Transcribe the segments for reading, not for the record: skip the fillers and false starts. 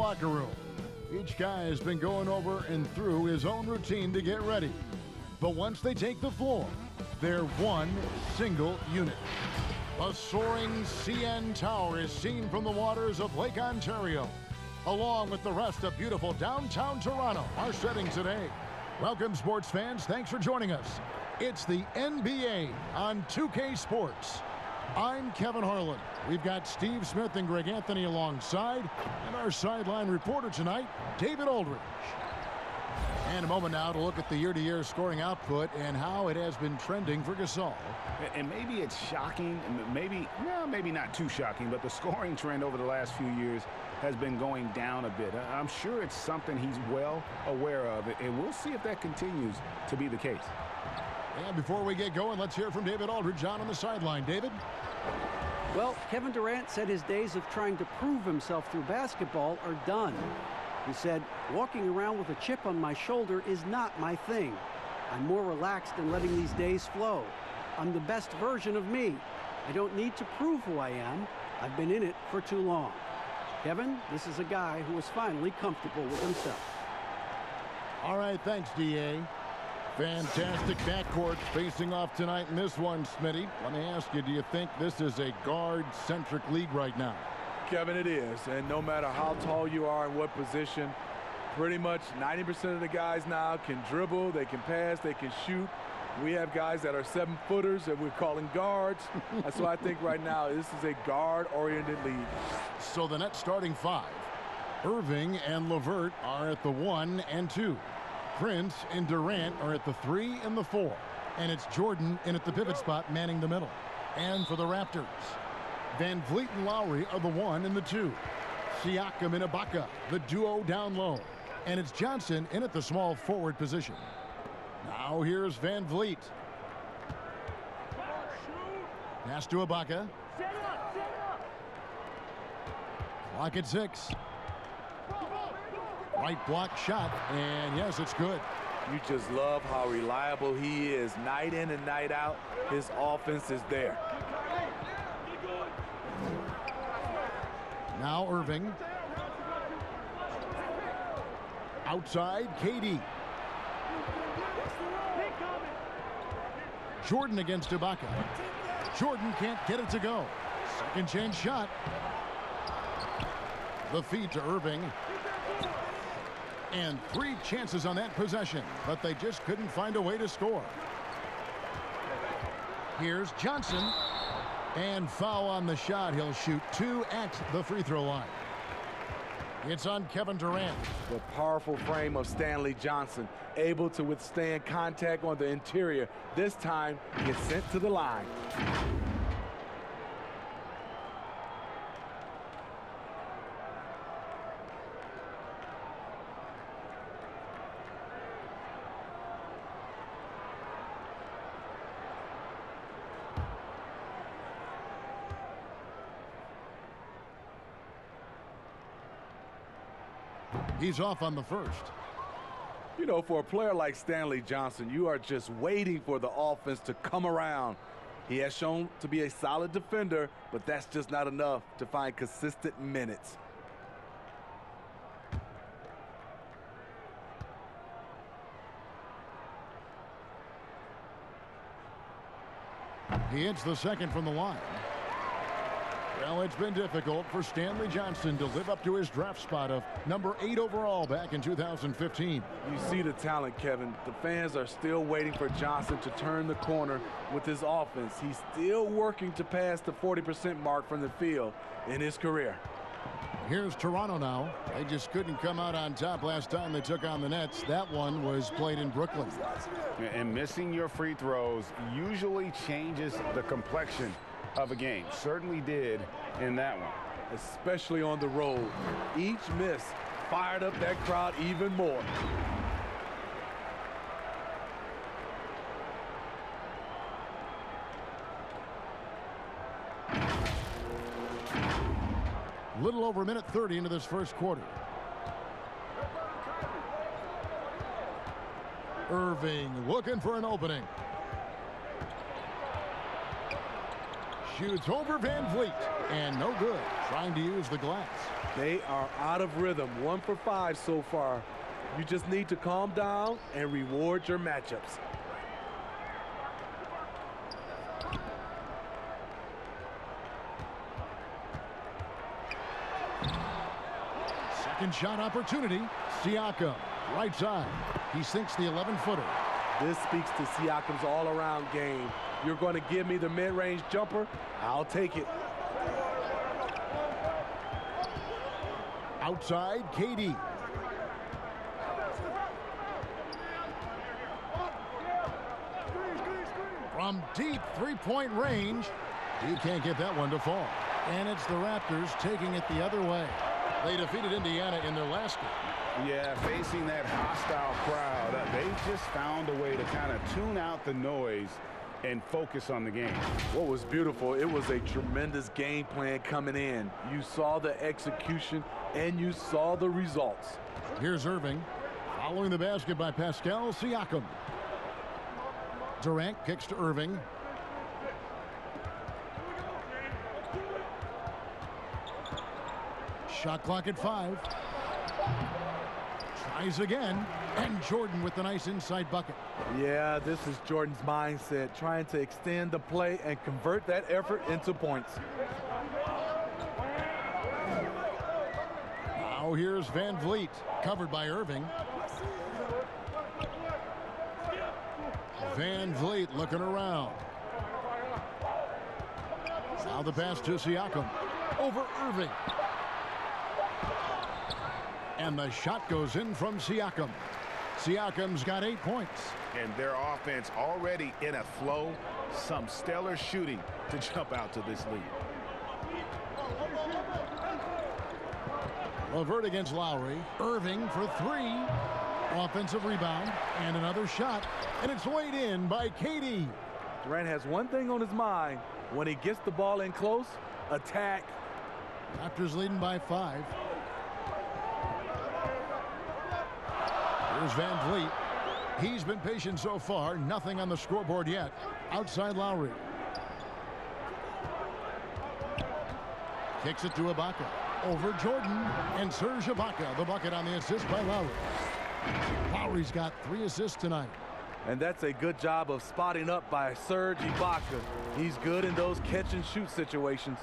locker room. Each guy has been going over and through his own routine to get ready. But once they take the floor, they're one single unit. The soaring CN Tower is seen from the waters of Lake Ontario, along with the rest of beautiful downtown Toronto, our setting today. Welcome, sports fans. Thanks for joining us. It's the NBA on 2K Sports. I'm Kevin Harlan. We've got Steve Smith and Greg Anthony alongside, and our sideline reporter tonight, David Aldridge. And a moment now to look at the year-to-year scoring output and how it has been trending for Gasol. And maybe it's shocking, maybe not too shocking, but the scoring trend over the last few years has been going down a bit. I'm sure it's something he's well aware of, and we'll see if that continues to be the case. And before we get going, let's hear from David Aldridge on the sideline. David? Well, Kevin Durant said his days of trying to prove himself through basketball are done. He said, walking around with a chip on my shoulder is not my thing. I'm more relaxed in letting these days flow. I'm the best version of me. I don't need to prove who I am. I've been in it for too long. Kevin, this is a guy who is finally comfortable with himself. All right, thanks, D.A. Fantastic backcourt facing off tonight in this one, Smitty. Let me ask you, do you think this is a guard-centric league right now? Kevin, it is, and no matter how tall you are and what position, pretty much 90% of the guys now can dribble, they can pass, they can shoot. We have guys that are 7-footers that we're calling guards. So I think right now this is a guard-oriented league. So the net starting five. Irving and LeVert are at the 1 and 2. Prince and Durant are at the 3 and the 4. And it's Jordan in at the pivot spot manning the middle. And for the Raptors, Van Vliet and Lowry are the 1 and the 2. Siakam and Ibaka, the duo down low. And it's Johnson in at the small forward position. Now here's Van Vliet. Pass to Ibaka. Clock at 6. Right block shot, and yes, it's good. You just love how reliable he is. Night in and night out, his offense is there. Now Irving. Outside, KD. Jordan against Ibaka. Jordan can't get it to go. Second chance shot. The feed to Irving. And 3 chances on that possession, but they just couldn't find a way to score. Here's Johnson. And foul on the shot. He'll shoot 2 at the free throw line. It's on Kevin Durant. The powerful frame of Stanley Johnson, able to withstand contact on the interior. This time, gets sent to the line. He's off on the first. You know, for a player like Stanley Johnson, you are just waiting for the offense to come around. He has shown to be a solid defender, but that's just not enough to find consistent minutes. He hits the second from the line. Well, it's been difficult for Stanley Johnson to live up to his draft spot of number 8 overall back in 2015. You see the talent, Kevin. The fans are still waiting for Johnson to turn the corner with his offense. He's still working to pass the 40% mark from the field in his career. Here's Toronto now. They just couldn't come out on top last time they took on the Nets. That one was played in Brooklyn. And missing your free throws usually changes the complexion of a game. Certainly did in that one. Especially on the road. Each miss fired up that crowd even more. Little over a minute 30 into this first quarter. Irving looking for an opening. shoots over Van Vliet. And no good, trying to use the glass. They are out of rhythm, 1 for 5 so far. You just need to calm down and reward your matchups. Second shot opportunity. Siakam, right side. He sinks the 11-footer. This speaks to Siakam's all-around game. You're going to give me the mid-range jumper, I'll take it. Outside, KD. From deep three-point range, he can't get that one to fall. And it's the Raptors taking it the other way. They defeated Indiana in their last game. Yeah, facing that hostile crowd, they just found a way to kind of tune out the noise and focus on the game. What was beautiful, it was a tremendous game plan coming in. You saw the execution and you saw the results. Here's Irving, following the basket by Pascal Siakam. Durant kicks to Irving. Shot clock at 5. Tries again, and Jordan with the nice inside bucket. Yeah, this is Jordan's mindset, trying to extend the play and convert that effort into points. Now here's Van Vliet, covered by Irving. Van Vliet looking around. Now the pass to Siakam. Over Irving. And the shot goes in from Siakam. Siakam's got 8 points. And their offense already in a flow. Some stellar shooting to jump out to this lead. LeVert against Lowry. Irving for 3. Offensive rebound and another shot. And it's laid in by KD. Durant has one thing on his mind. When he gets the ball in close, attack. Raptors leading by 5. Here's Van Vliet. He's been patient so far. Nothing on the scoreboard yet. Outside Lowry. Kicks it to Ibaka. Over Jordan. And Serge Ibaka, the bucket on the assist by Lowry. Lowry's got 3 assists tonight. And that's a good job of spotting up by Serge Ibaka. He's good in those catch-and-shoot situations.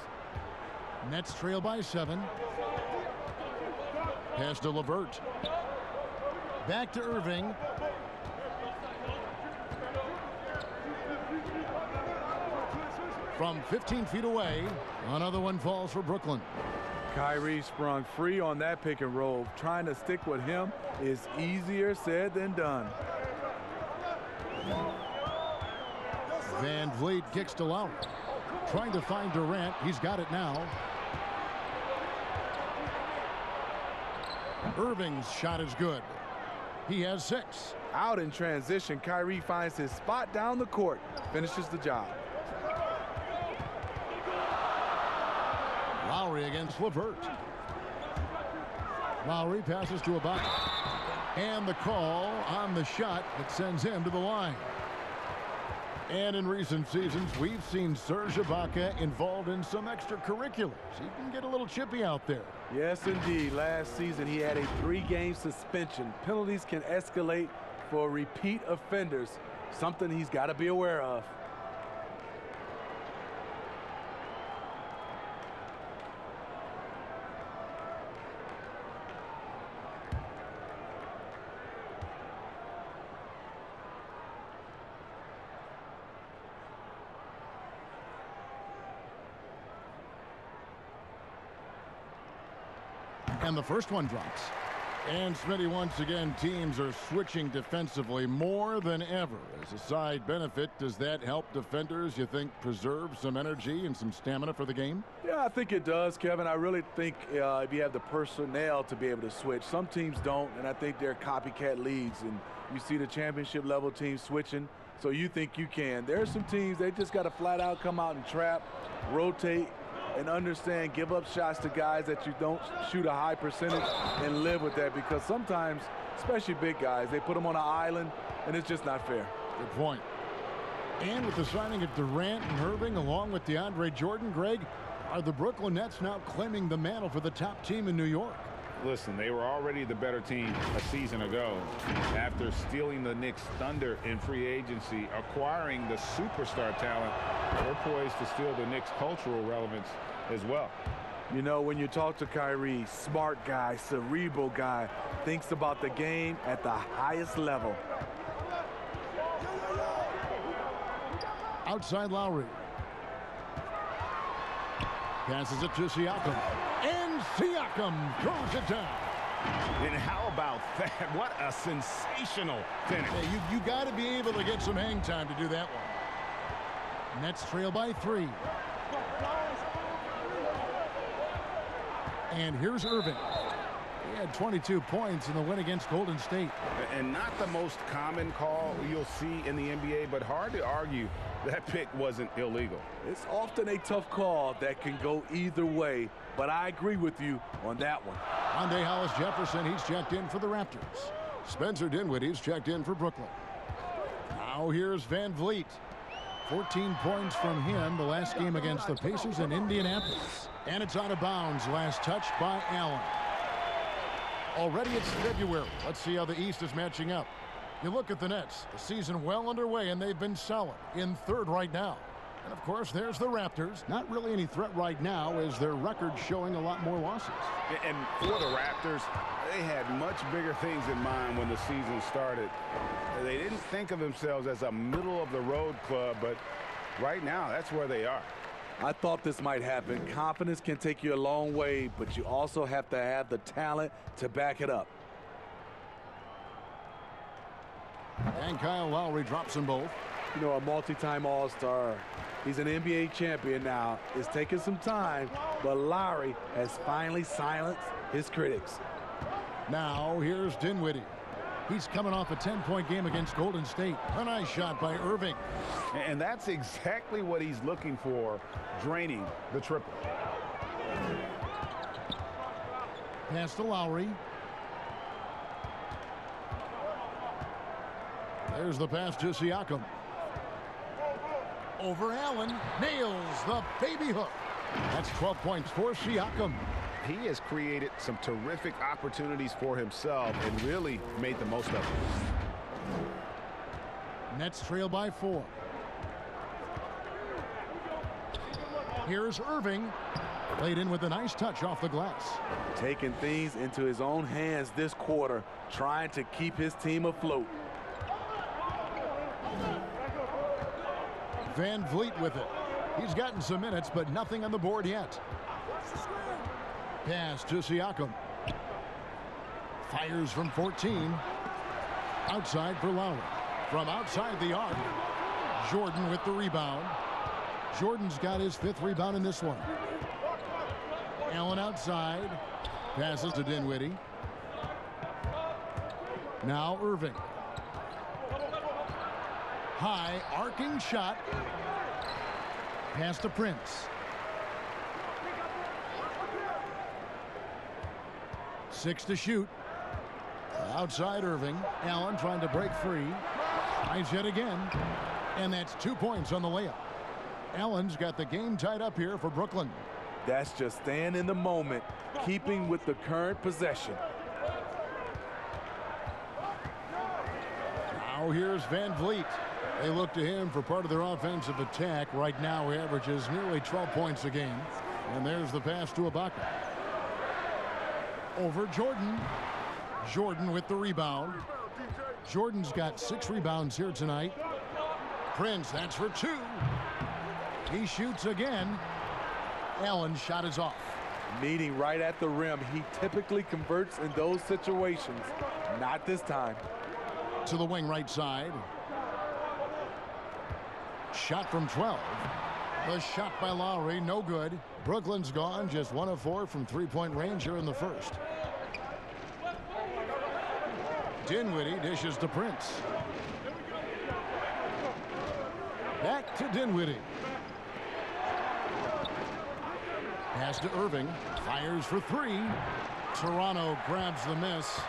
Nets trail by 7. Pass to LeVert. Back to Irving. From 15 feet away, another one falls for Brooklyn. Kyrie sprung free on that pick and roll. Trying to stick with him is easier said than done. Van Vliet kicks to Lowry. Trying to find Durant. He's got it now. Irving's shot is good. He has 6. Out in transition, Kyrie finds his spot down the court. Finishes the job. Lowry against LeVert. Lowry passes to Ibaka. And the call on the shot that sends him to the line. And in recent seasons, we've seen Serge Ibaka involved in some extracurriculars. He can get a little chippy out there. Yes, indeed. Last season, he had a 3-game suspension. Penalties can escalate for repeat offenders, something he's got to be aware of. And the first one drops. And Smitty, once again, teams are switching defensively more than ever. As a side benefit, does that help defenders, you think, preserve some energy and some stamina for the game? Yeah, I think it does, Kevin. I really think if you have the personnel to be able to switch. Some teams don't, and I think they're copycat leagues. And you see the championship level teams switching, so you think you can. There are some teams, they just got to flat out come out and trap, rotate, and understand, give up shots to guys that you don't shoot a high percentage and live with that, because sometimes, especially big guys, they put them on an island and it's just not fair. Good point. And with the signing of Durant and Irving along with DeAndre Jordan, Greg, are the Brooklyn Nets now claiming the mantle for the top team in New York? Listen, they were already the better team a season ago after stealing the Knicks' thunder in free agency, acquiring the superstar talent. They're poised to steal the Knicks' cultural relevance as well. You know, when you talk to Kyrie, smart guy, cerebral guy, thinks about the game at the highest level. Outside Lowry. Passes it to Siakam. And Siakam throws it down. And how about that? What a sensational finish. Yeah, you got to be able to get some hang time to do that one. Nets trail by 3. And here's Irving. He had 22 points in the win against Golden State. And not the most common call you'll see in the NBA, but hard to argue that pick wasn't illegal. It's often a tough call that can go either way, but I agree with you on that one. Monday Hollis Jefferson, he's checked in for the Raptors. Spencer Dinwiddie's checked in for Brooklyn. Now here's Van Vliet. 14 points from him the last game against the Pacers in Indianapolis. And it's out of bounds. Last touch by Allen. Already it's February. Let's see how the East is matching up. You look at the Nets, the season well underway, and they've been solid in 3rd right now. And of course, there's the Raptors. Not really any threat right now as their record showing a lot more losses. And for the Raptors, they had much bigger things in mind when the season started. They didn't think of themselves as a middle-of-the-road club, but right now, that's where they are. I thought this might happen. Confidence can take you a long way, but you also have to have the talent to back it up. And Kyle Lowry drops them both. You know, a multi-time All-Star. He's an NBA champion now. It's taken some time, but Lowry has finally silenced his critics. Now here's Dinwiddie. He's coming off a 10-point game against Golden State. A nice shot by Irving. And that's exactly what he's looking for, draining the triple. Pass to Lowry. There's the pass to Siakam. Over Allen. Nails the baby hook. That's 12 points for Siakam. He has created some terrific opportunities for himself and really made the most of it. Nets trail by 4. Here's Irving. Laid in with a nice touch off the glass. Taking things into his own hands this quarter, trying to keep his team afloat. Van Vliet with it. He's gotten some minutes, but nothing on the board yet. Pass to Siakam. Fires from 14. Outside for Lowry. From outside the arc. Jordan with the rebound. Jordan's got his 5th rebound in this one. Allen outside. Passes to Dinwiddie. Now Irving. High arcing shot. Pass to Prince. 6 to shoot. Outside Irving. Allen trying to break free. Tries yet again. And that's 2 points on the layup. Allen's got the game tied up here for Brooklyn. That's just staying in the moment, keeping with the current possession. Now here's Van Vliet. They look to him for part of their offensive attack. Right now he averages nearly 12 points a game. And there's the pass to Ibaka. Over Jordan. Jordan with the rebound. Jordan's got 6 rebounds here tonight. Prince, that's for 2. He shoots again. Allen's shot is off. Meeting right at the rim. He typically converts in those situations. Not this time. To the wing right side. Shot from 12. The shot by Lowry, no good. Brooklyn's gone, just 1 of 4 from 3-point range here in the first. Dinwiddie dishes to Prince. Back to Dinwiddie. Pass to Irving. Fires for 3. Toronto grabs the miss.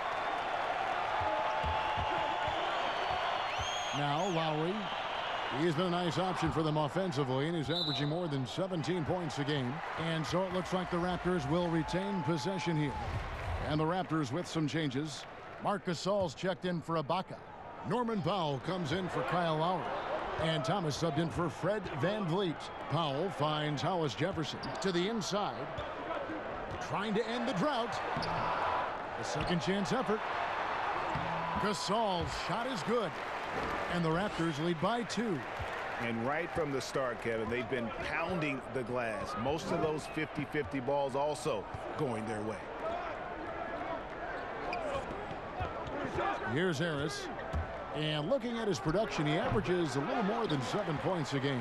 Now Lowry. He's been a nice option for them offensively, and he's averaging more than 17 points a game. And so it looks like the Raptors will retain possession here. And the Raptors with some changes. Marc Gasol's checked in for Ibaka. Norman Powell comes in for Kyle Lowry. And Thomas subbed in for Fred VanVleet. Powell finds Hollis Jefferson to the inside. Trying to end the drought. A second chance effort. Gasol's shot is good. And the Raptors lead by 2. And right from the start, Kevin, they've been pounding the glass. Most of those 50-50 balls also going their way. Here's Harris. And looking at his production, he averages a little more than 7 points a game.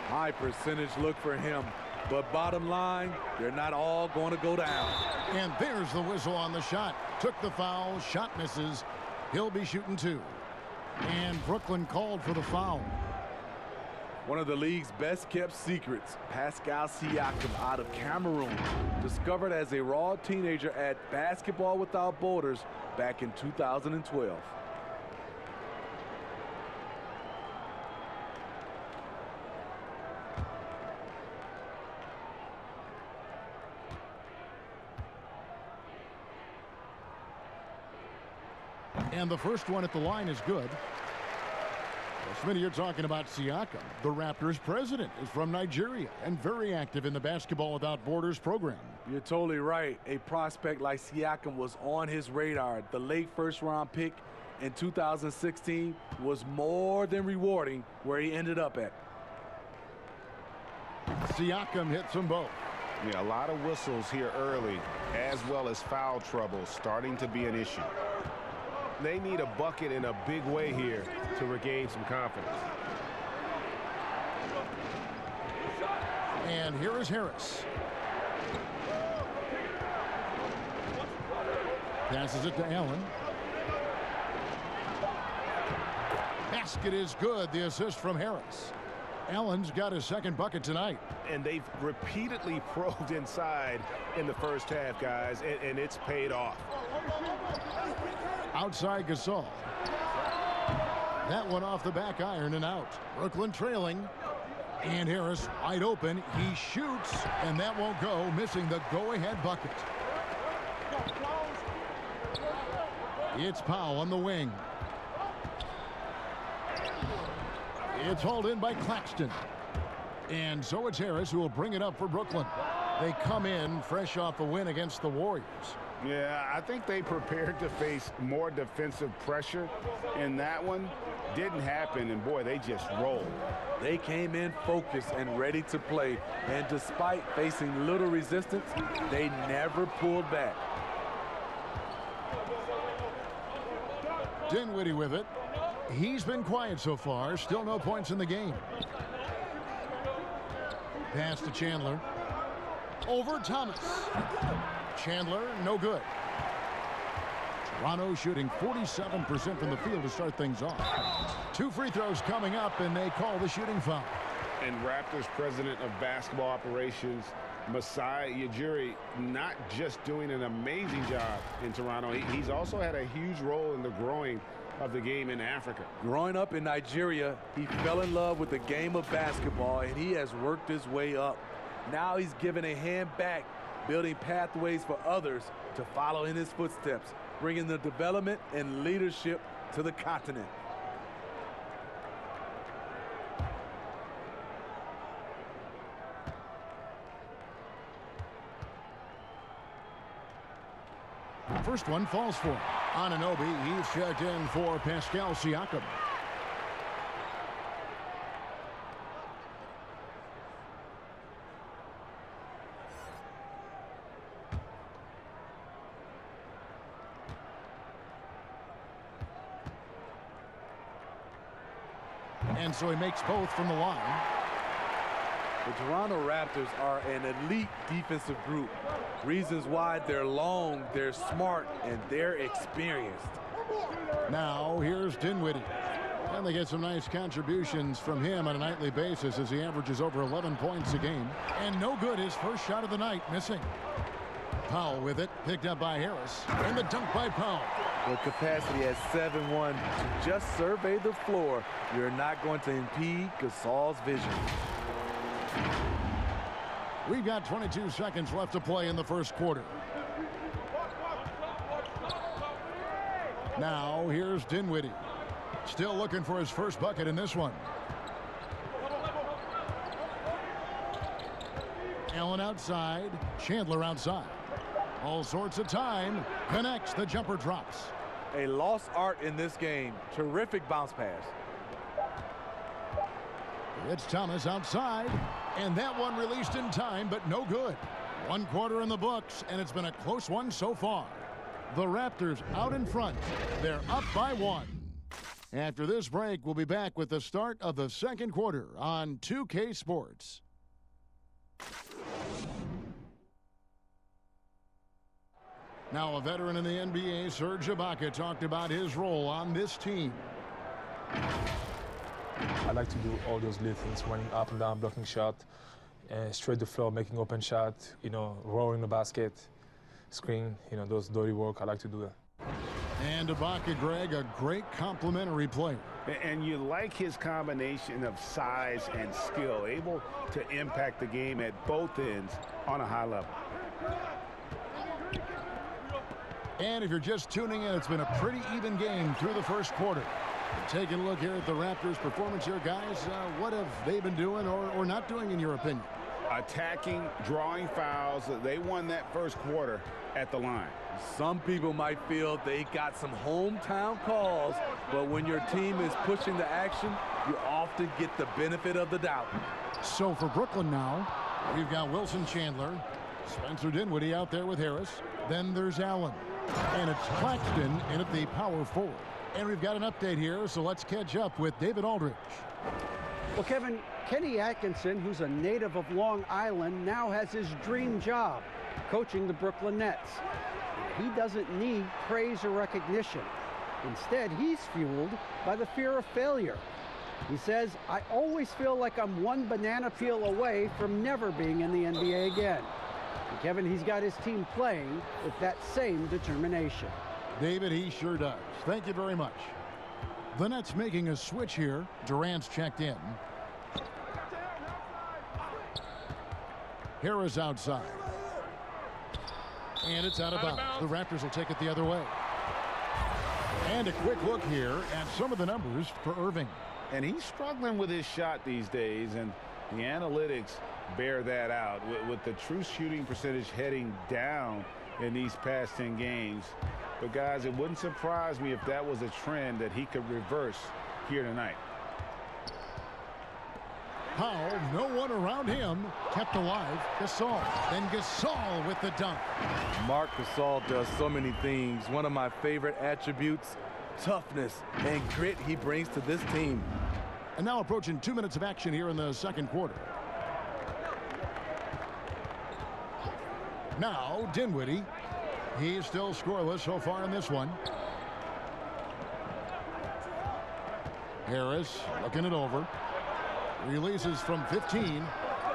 High percentage look for him. But bottom line, they're not all going to go down. And there's the whistle on the shot. Took the foul. Shot misses. He'll be shooting 2. And Brooklyn called for the foul. One of the league's best kept secrets, Pascal Siakam out of Cameroon, discovered as a raw teenager at Basketball Without Borders back in 2012. And the first one at the line is good. Smitty, you're talking about Siakam. The Raptors president is from Nigeria and very active in the Basketball Without Borders program. You're totally right. A prospect like Siakam was on his radar. The late first-round pick in 2016 was more than rewarding where he ended up at. Siakam hits them both. Yeah, a lot of whistles here early, as well as foul trouble starting to be an issue. They need a bucket in a big way here to regain some confidence. And here is Harris. Passes it to Allen. Basket is good. The assist from Harris. Allen's got his second bucket tonight. And they've repeatedly probed inside in the first half, guys, and it's paid off. Outside Gasol. That one off the back iron and out. Brooklyn trailing. And Harris wide open. He shoots, and that won't go, missing the go-ahead bucket. It's Powell on the wing. It's hauled in by Claxton. And so it's Harris who will bring it up for Brooklyn. They come in fresh off a win against the Warriors. Yeah, I think they prepared to face more defensive pressure in that one. Didn't happen, and boy, they just rolled. They came in focused and ready to play, and despite facing little resistance, they never pulled back. Dinwiddie with it. He's been quiet so far. Still no points in the game. Pass to Chandler. Over Thomas. Chandler, no good. Toronto shooting 47% from the field to start things off. 2 free throws coming up, and they call the shooting foul. And Raptors president of basketball operations, Masai Ujiri, not just doing an amazing job in Toronto, he's also had a huge role in the growing of the game in Africa. Growing up in Nigeria, he fell in love with the game of basketball, and he has worked his way up. Now he's given a hand back, building pathways for others to follow in his footsteps, bringing the development and leadership to the continent. First one falls for him. Anunoby, he's checked in for Pascal Siakam. And so he makes both from the line. The Toronto Raptors are an elite defensive group. Reasons why they're long, they're smart, and they're experienced. Now here's Dinwiddie. And they get some nice contributions from him on a nightly basis as he averages over 11 points a game. And no good, his first shot of the night, missing. Powell with it, picked up by Harris. And the dunk by Powell. with capacity at 7'1", to just survey the floor, you're not going to impede Gasol's vision. We've got 22 seconds left to play in the first quarter. Now here's Dinwiddie. Still looking for his first bucket in this one. Allen outside. Chandler outside. All sorts of time. Connects. The jumper drops. A lost art in this game. Terrific bounce pass. It's Thomas outside. And that one released in time, but no good. 1 quarter in the books, and it's been a close one so far. The Raptors out in front. They're up by 1. After this break, we'll be back with the start of the second quarter on 2K Sports. Now a veteran in the NBA, Serge Ibaka, talked about his role on this team. I like to do all those little things, running up and down, blocking shot, straight the floor, making open shot, rolling the basket, screen, those dirty work. I like to do that. And Ibaka, Greg, a great complementary player. And you like his combination of size and skill, able to impact the game at both ends on a high level. And if you're just tuning in, it's been a pretty even game through the first quarter. Taking a look here at the Raptors' performance here, guys. What have they been doing or not doing, in your opinion? Attacking, drawing fouls. They won that first quarter at the line. Some people might feel they got some hometown calls, but when your team is pushing the action, you often get the benefit of the doubt. So for Brooklyn now, we've got Wilson Chandler, Spencer Dinwiddie out there with Harris. Then there's Allen. And it's Claxton in at the power forward. And we've got an update here, so let's catch up with David Aldridge. Well, Kevin, Kenny Atkinson, who's a native of Long Island, now has his dream job, coaching the Brooklyn Nets. He doesn't need praise or recognition. Instead, he's fueled by the fear of failure. He says, I always feel like I'm one banana peel away from never being in the NBA again. And Kevin, he's got his team playing with that same determination. David, he sure does. Thank you very much. The Nets making a switch here. Durant's checked in. Harris outside. And it's out of bounds. The Raptors will take it the other way. And a quick look here at some of the numbers for Irving. And he's struggling with his shot these days, and the analytics bear that out. With the true shooting percentage heading down in these past 10 games. But, guys, it wouldn't surprise me if that was a trend that he could reverse here tonight. Powell, no one around him, kept alive. Gasol. Then Gasol with the dunk. Marc Gasol does so many things. One of my favorite attributes, toughness and grit he brings to this team. And now approaching 2 minutes of action here in the second quarter. Now Dinwiddie. He's still scoreless so far in this one. Harris looking it over. Releases from 15.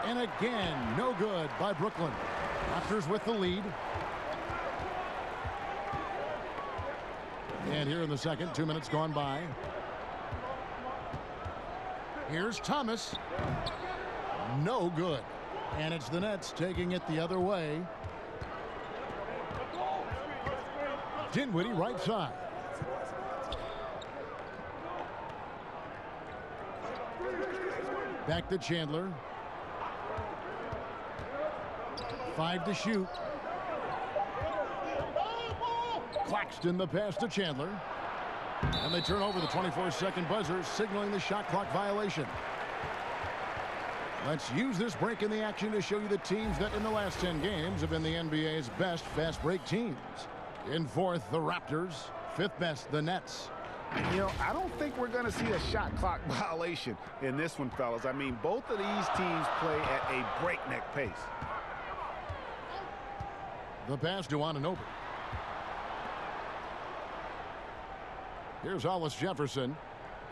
And again, no good by Brooklyn. Raptors with the lead. And here in the second, 2 minutes gone by. Here's Thomas. No good. And it's the Nets taking it the other way. Dinwiddie right side. Back to Chandler. 5 to shoot. Claxton the pass to Chandler. And they turn over the 24-second buzzer, signaling the shot clock violation. Let's use this break in the action to show you the teams that in the last 10 games have been the NBA's best fast break teams. In fourth, the Raptors. Fifth best, the Nets. You know, I don't think we're going to see a shot clock violation in this one, fellas. I mean, both of these teams play at a breakneck pace. The pass to Anunoby. Here's Hollis Jefferson.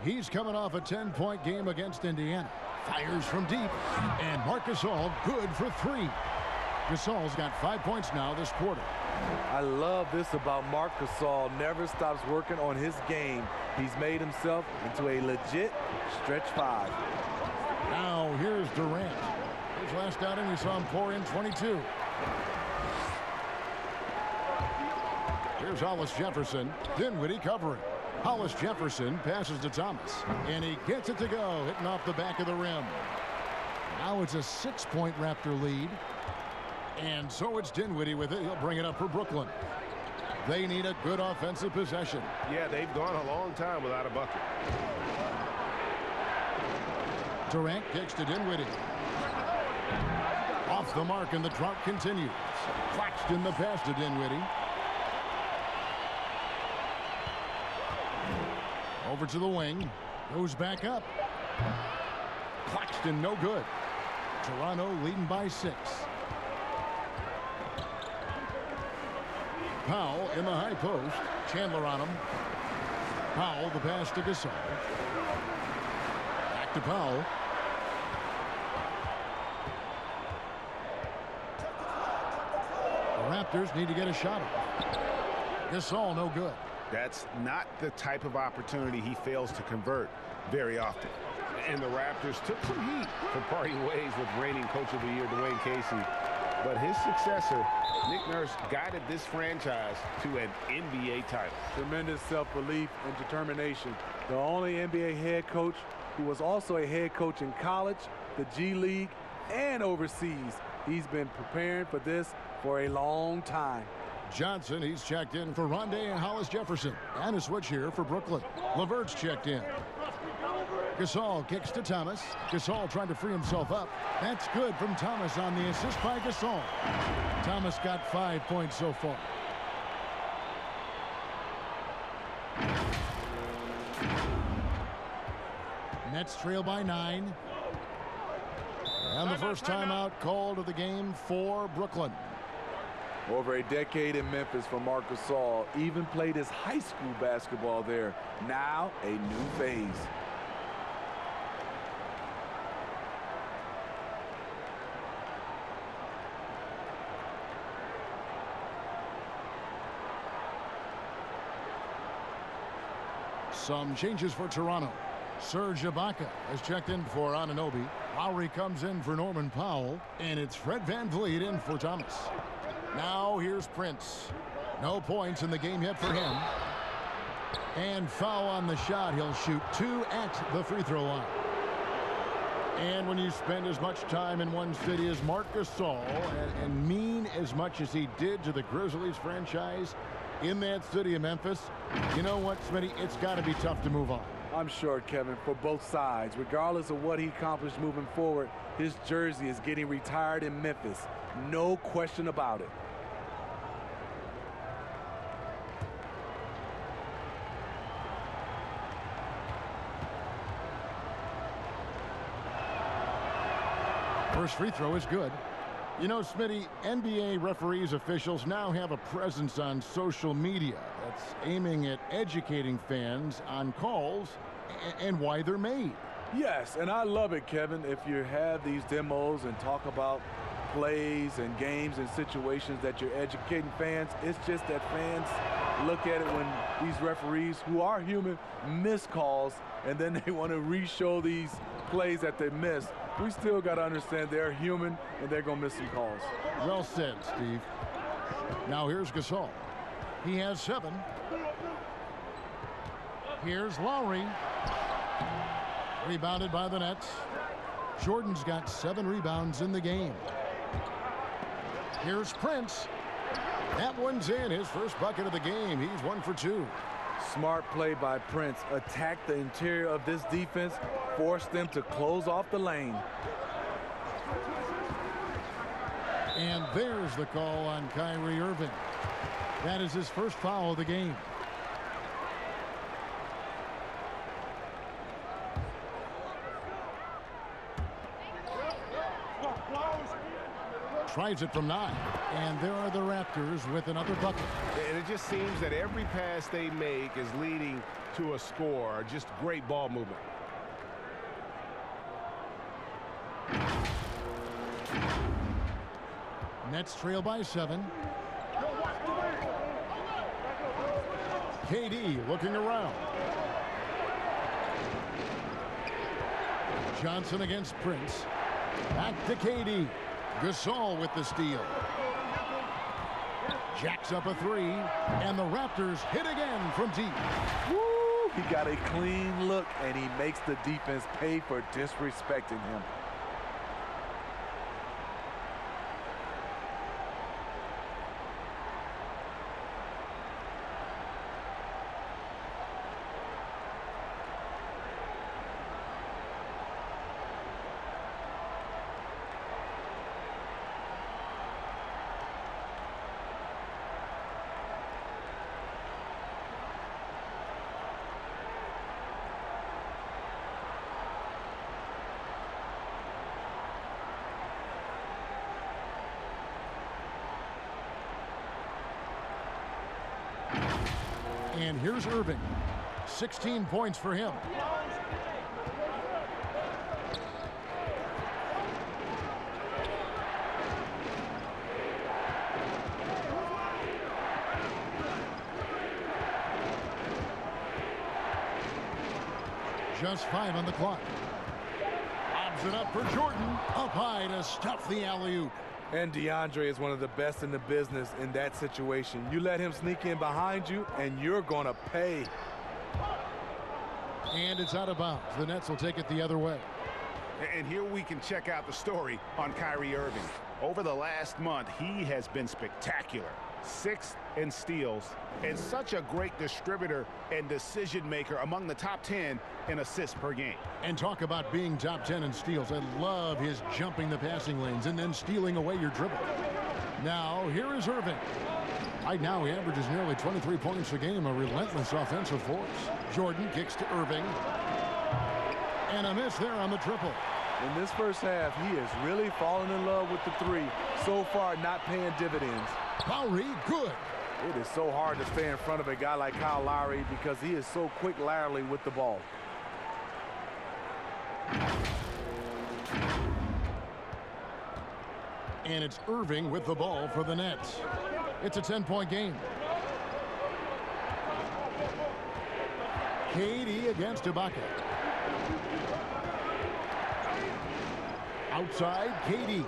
He's coming off a 10-point game against Indiana. Fires from deep. And Marc Gasol good for 3. Gasol's got 5 points now this quarter. I love this about Marc Gasol. Never stops working on his game. He's made himself into a legit stretch five. Now here's Durant. His last outing, we saw him pour in 22. Here's Hollis Jefferson. Dinwiddie covering. Hollis Jefferson passes to Thomas. And he gets it to go, hitting off the back of the rim. Now it's a 6-point Raptor lead. And so it's Dinwiddie with it. He'll bring it up for Brooklyn. They need a good offensive possession. Yeah, they've gone a long time without a bucket. Durant kicks to Dinwiddie. Off the mark, and the drought continues. Claxton the pass to Dinwiddie. Over to the wing. Goes back up. Claxton no good. Toronto leading by 6. Powell in the high post. Chandler on him. Powell the pass to Gasol. Back to Powell. The Raptors need to get a shot off. Gasol no good. That's not the type of opportunity he fails to convert very often. And the Raptors took some heat for parting ways with reigning Coach of the Year Dwayne Casey. But his successor, Nick Nurse, guided this franchise to an NBA title. Tremendous self-belief and determination. The only NBA head coach who was also a head coach in college, the G League, and overseas. He's been preparing for this for a long time. Johnson, he's checked in for Rondé and Hollis Jefferson. And a switch here for Brooklyn. LeVert's checked in. Gasol kicks to Thomas. Gasol trying to free himself up. That's good from Thomas on the assist by Gasol. Thomas got 5 points so far. Nets trail by 9. And the first timeout called of the game for Brooklyn. Over a decade in Memphis for Marc Gasol. Even played his high school basketball there. Now a new phase. Some changes for Toronto. Serge Ibaka has checked in for Anunoby. Lowry comes in for Norman Powell. And it's Fred VanVleet in for Thomas. Now here's Prince. No points in the game yet for him. And foul on the shot. He'll shoot 2 at the free throw line. And when you spend as much time in one city as Marc Gasol and mean as much as he did to the Grizzlies franchise in that city of Memphis, you know what, Smitty? It's got to be tough to move on. I'm sure, Kevin, for both sides. Regardless of what he accomplished moving forward, his jersey is getting retired in Memphis. No question about it. First free throw is good. You know, Smitty, NBA referees, officials now have a presence on social media that's aiming at educating fans on calls and why they're made. Yes, and I love it, Kevin. If you have these demos and talk about plays and games and situations that you're educating fans, it's just that fans look at it when these referees, who are human, miss calls, and then they want to re-show these plays that they missed. We still got to understand they're human and they're going to miss some calls. Well said, Steve. Now here's Gasol. He has 7. Here's Lowry. Rebounded by the Nets. Jordan's got 7 rebounds in the game. Here's Prince. That one's in. His first bucket of the game. He's 1 for 2. Smart play by Prince. Attack the interior of this defense. Force them to close off the lane. And there's the call on Kyrie Irving. That is his first foul of the game. Tries it from 9. And there are the Raptors with another bucket. And it just seems that every pass they make is leading to a score. Just great ball movement. Nets trail by 7. KD looking around. Johnson against Prince. Back to KD. Gasol with the steal. Jacks up a three, and the Raptors hit again from deep. Woo! He got a clean look, and he makes the defense pay for disrespecting him. And here's Irving. 16 points for him. Just 5 on the clock. Lobs it up for Jordan. Up high to stuff the alley-oop. And DeAndre is one of the best in the business in that situation. You let him sneak in behind you, and you're going to pay. And it's out of bounds. The Nets will take it the other way. And here we can check out the story on Kyrie Irving. Over the last month, he has been spectacular. 6 in steals, and such a great distributor and decision maker, among the top 10 in assists per game. And talk about being top 10 in steals. I love his jumping the passing lanes and then stealing away your dribble. Now, here is Irving. Right now, he averages nearly 23 points a game, a relentless offensive force. Jordan kicks to Irving. And a miss there on the triple. In this first half, he is really falling in love with the three. So far, not paying dividends. Lowry, good. It is so hard to stay in front of a guy like Kyle Lowry because he is so quick laterally with the ball. And it's Irving with the ball for the Nets. It's a 10-point game. KD against Ibaka. Outside, KD.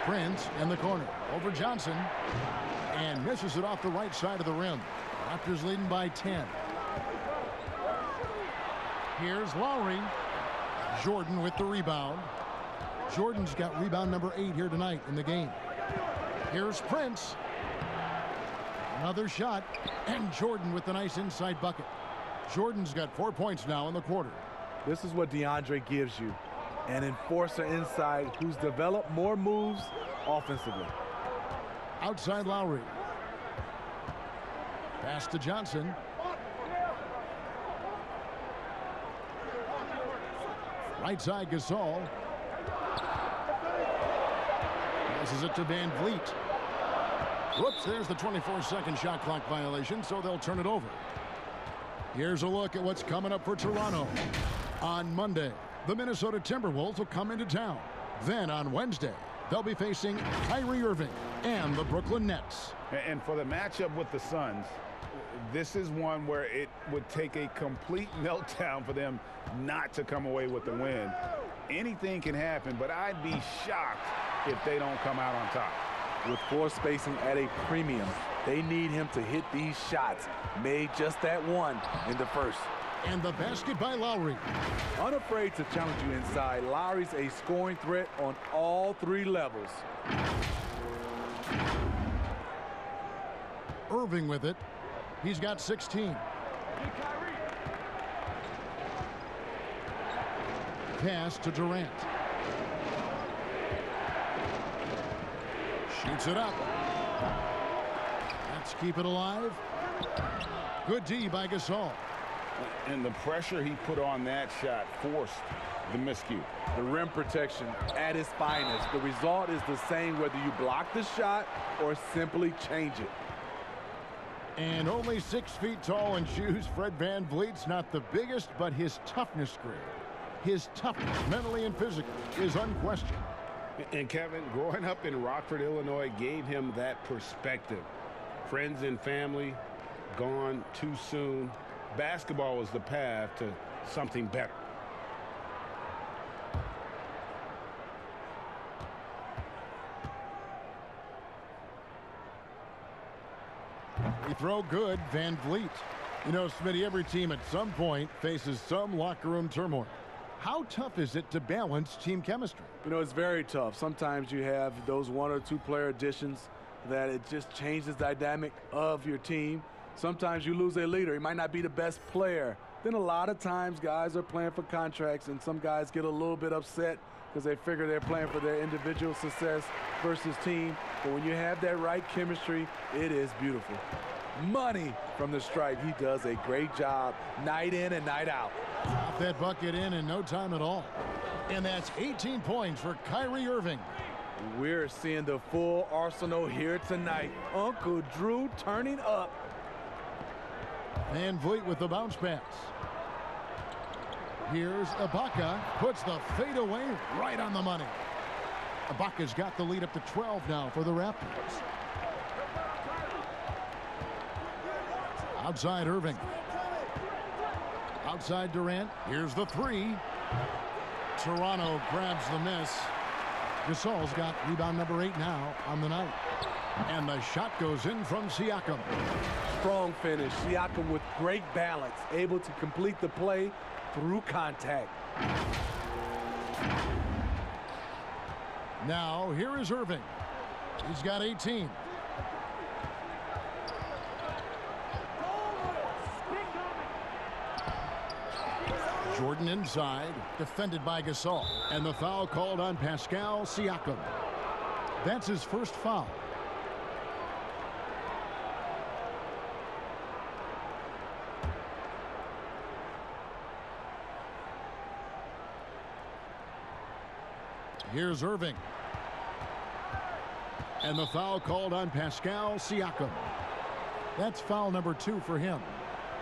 Prince in the corner. Over Johnson. And misses it off the right side of the rim. Raptors leading by 10. Here's Lowry. Jordan with the rebound. Jordan's got rebound number 8 here tonight in the game. Here's Prince. Another shot. And Jordan with the nice inside bucket. Jordan's got 4 points now in the quarter. This is what DeAndre gives you. An enforcer inside who's developed more moves offensively. Outside Lowry. Pass to Johnson. Right side Gasol. Passes it to Van Vliet. Whoops, there's the 24-second shot clock violation, so they'll turn it over. Here's a look at what's coming up for Toronto. On Monday, the Minnesota Timberwolves will come into town. Then on Wednesday, they'll be facing Kyrie Irving and the Brooklyn Nets. And for the matchup with the Suns, this is one where it would take a complete meltdown for them not to come away with the win. Anything can happen, but I'd be shocked if they don't come out on top. With floor spacing at a premium, they need him to hit these shots. Made just that one in the first. And the basket by Lowry. Unafraid to challenge you inside, Lowry's a scoring threat on all 3 levels. Irving with it. He's got 16. Pass to Durant. Shoots it up. Let's keep it alive. Good D by Gasol. And the pressure he put on that shot forced the miscue. The rim protection at its finest. The result is the same whether you block the shot or simply change it. And only 6 feet tall in shoes, Fred Van Vliet's not the biggest, but his toughness grade, his toughness, mentally and physically, is unquestioned. And Kevin, growing up in Rockford, Illinois, gave him that perspective. friends and family gone too soon. Basketball was the path to something better. We throw good, Van Vliet. You know, Smitty, every team at some point faces some locker room turmoil. How tough is it to balance team chemistry? You know, it's very tough. Sometimes you have those 1 or 2 player additions that it just changes the dynamic of your team. Sometimes you lose a leader. He might not be the best player. Then a lot of times guys are playing for contracts, and some guys get a little bit upset because they figure they're playing for their individual success versus team. But when you have that right chemistry, it is beautiful. Money from the stripe. He does a great job night in and night out. Got that bucket in no time at all. And that's 18 points for Kyrie Irving. We're seeing the full arsenal here tonight. Uncle Drew turning up. Van Vliet with the bounce pass. Here's Ibaka, puts the fadeaway right on the money. Ibaka's got the lead up to 12 now for the Raptors. Outside Irving. Outside Durant. Here's the 3. Toronto grabs the miss. Gasol's got rebound number 8 now on the night. And the shot goes in from Siakam. Strong finish. Siakam with great balance, able to complete the play through contact. Now here is Irving. He's got 18. Jordan inside, defended by Gasol. And the foul called on Pascal Siakam. That's his first foul. Here's Irving. And the foul called on Pascal Siakam. That's foul number 2 for him.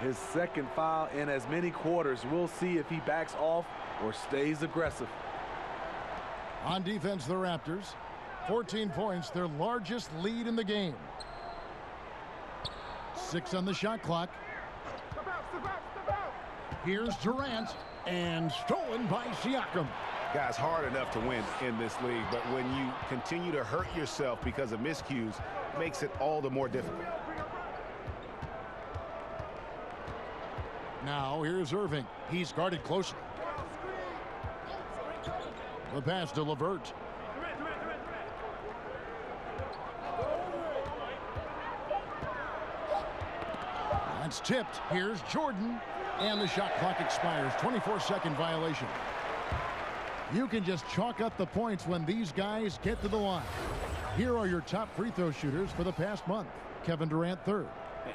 His second foul in as many quarters. We'll see if he backs off or stays aggressive. On defense, the Raptors. 14 points, their largest lead in the game. 6 on the shot clock. Here's Durant, and stolen by Siakam. Guys, hard enough to win in this league, but when you continue to hurt yourself because of miscues, it makes it all the more difficult. Now here's Irving. He's guarded closely. The pass to LeVert. That's tipped. Here's Jordan. And the shot clock expires. 24-second violation. You can just chalk up the points when these guys get to the line. Here are your top free throw shooters for the past month. Kevin Durant, 3rd.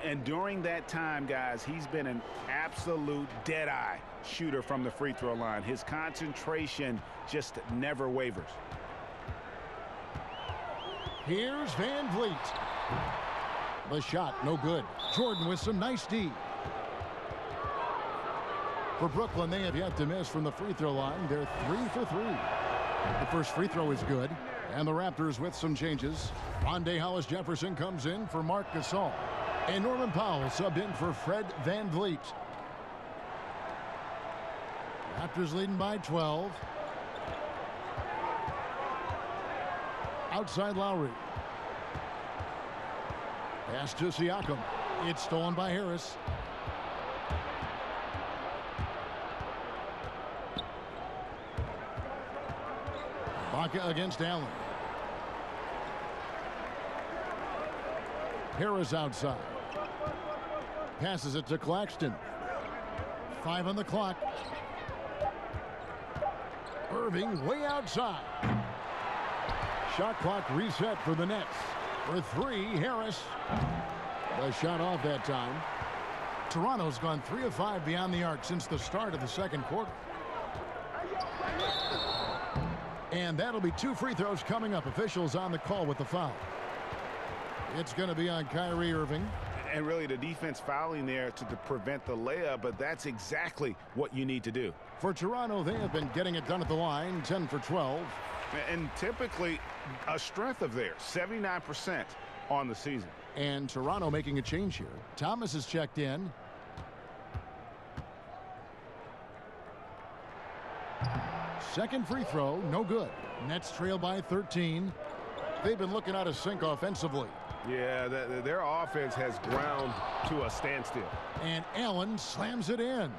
And during that time, guys, he's been an absolute dead-eye shooter from the free throw line. His concentration just never wavers. Here's Van Vliet. The shot, no good. Jordan with some nice D. For Brooklyn, they have yet to miss from the free throw line. They're 3 for 3. The first free throw is good. And the Raptors with some changes. Rondé Hollis-Jefferson comes in for Marc Gasol. And Norman Powell subbed in for Fred Van Vliet. Raptors leading by 12. Outside Lowry. Pass to Siakam. It's stolen by Harris. Ibaka against Allen. Harris outside. Passes it to Claxton. 5 on the clock. Irving way outside. Shot clock reset for the Nets. For 3, Harris. The shot off that time. Toronto's gone 3 of 5 beyond the arc since the start of the second quarter. And that'll be 2 free throws coming up. Officials on the call with the foul. It's going to be on Kyrie Irving. And really the defense fouling there to prevent the layup, but that's exactly what you need to do. For Toronto, they have been getting it done at the line, 10 for 12. And typically a strength of theirs, 79% on the season. And Toronto making a change here. Thomas is checked in. Second free throw, no good. Nets trail by 13. They've been looking out of sync offensively. Yeah, their offense has ground to a standstill. And Allen slams it in.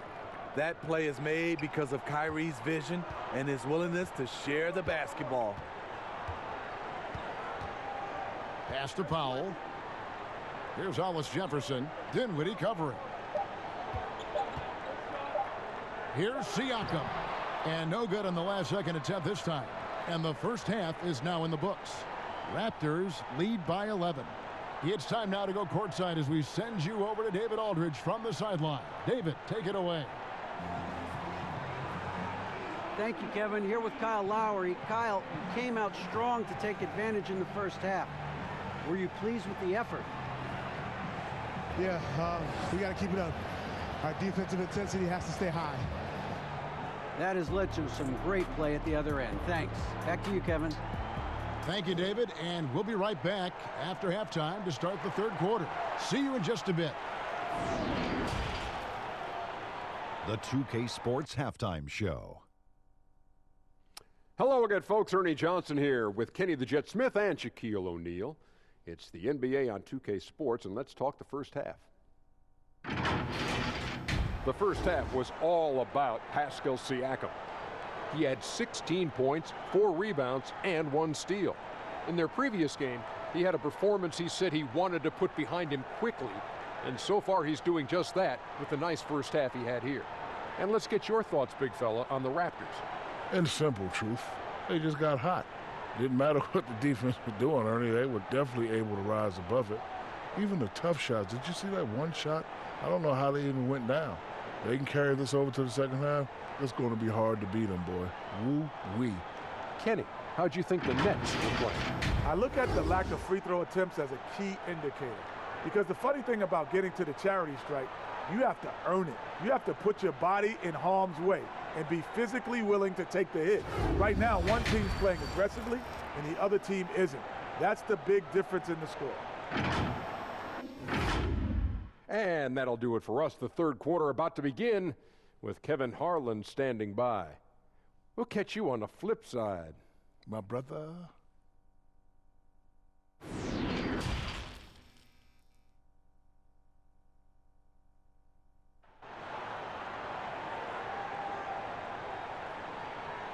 That play is made because of Kyrie's vision and his willingness to share the basketball. Pass to Powell. Here's Hollis Jefferson. Dinwiddie covering. Here's Siakam. And no good on the last second attempt this time. And the first half is now in the books. Raptors lead by 11. It's time now to go courtside as we send you over to David Aldridge from the sideline. David, take it away. Thank you, Kevin. Here with Kyle Lowry. Kyle, you came out strong to take advantage in the first half. Were you pleased with the effort? Yeah, we got to keep it up. Our defensive intensity has to stay high. That has led to some great play at the other end. Thanks. Back to you, Kevin. Thank you, David, and we'll be right back after halftime to start the third quarter. See you in just a bit. The 2K Sports Halftime Show. Hello again, folks. Ernie Johnson here with Kenny the Jet Smith and Shaquille O'Neal. It's the NBA on 2K Sports, and let's talk the first half. The first half was all about Pascal Siakam. He had 16 points, 4 rebounds, and 1 steal. In their previous game, he had a performance he said he wanted to put behind him quickly, and so far he's doing just that with the nice first half he had here. And let's get your thoughts, big fella, on the Raptors. In simple truth, they just got hot. Didn't matter what the defense was doing, Ernie, they were definitely able to rise above it. Even the tough shots, did you see that one shot? I don't know how they even went down. They can carry this over to the second half. It's going to be hard to beat them, boy. Woo-wee. Kenny, how'd you think the Nets were playing? I look at the lack of free throw attempts as a key indicator. Because the funny thing about getting to the charity stripe, you have to earn it. You have to put your body in harm's way and be physically willing to take the hit. Right now, one team's playing aggressively and the other team isn't. That's the big difference in the score. And that'll do it for us. The third quarter about to begin with Kevin Harlan standing by. We'll catch you on the flip side. My brother.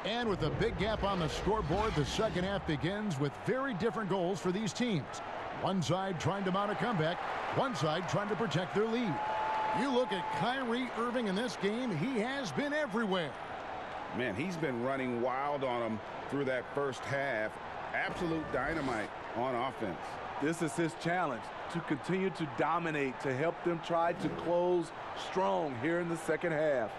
And with a big gap on the scoreboard, the second half begins with very different goals for these teams. One side trying to mount a comeback, one side trying to protect their lead. You look at Kyrie Irving in this game, he has been everywhere. Man, he's been running wild on them through that first half. Absolute dynamite on offense. This is his challenge, to continue to dominate, to help them try to close strong here in the second half.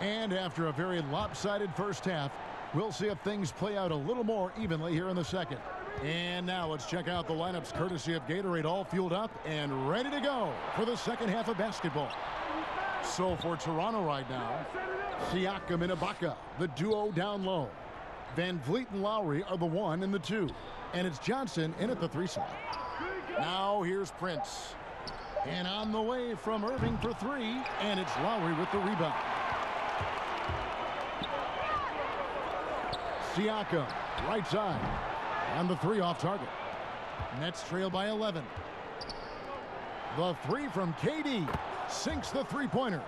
And after a very lopsided first half, we'll see if things play out a little more evenly here in the second. And now let's check out the lineups courtesy of Gatorade, all fueled up and ready to go for the second half of basketball. So for Toronto right now, Siakam and Ibaka, the duo down low. Van Vliet and Lowry are the 1 and the 2. And it's Johnson in at the 3 side. Now here's Prince. And on the way from Irving for 3, and it's Lowry with the rebound. Siakam, right side, and the 3 off target. Nets trail by 11. The 3 from KD sinks the three-pointer.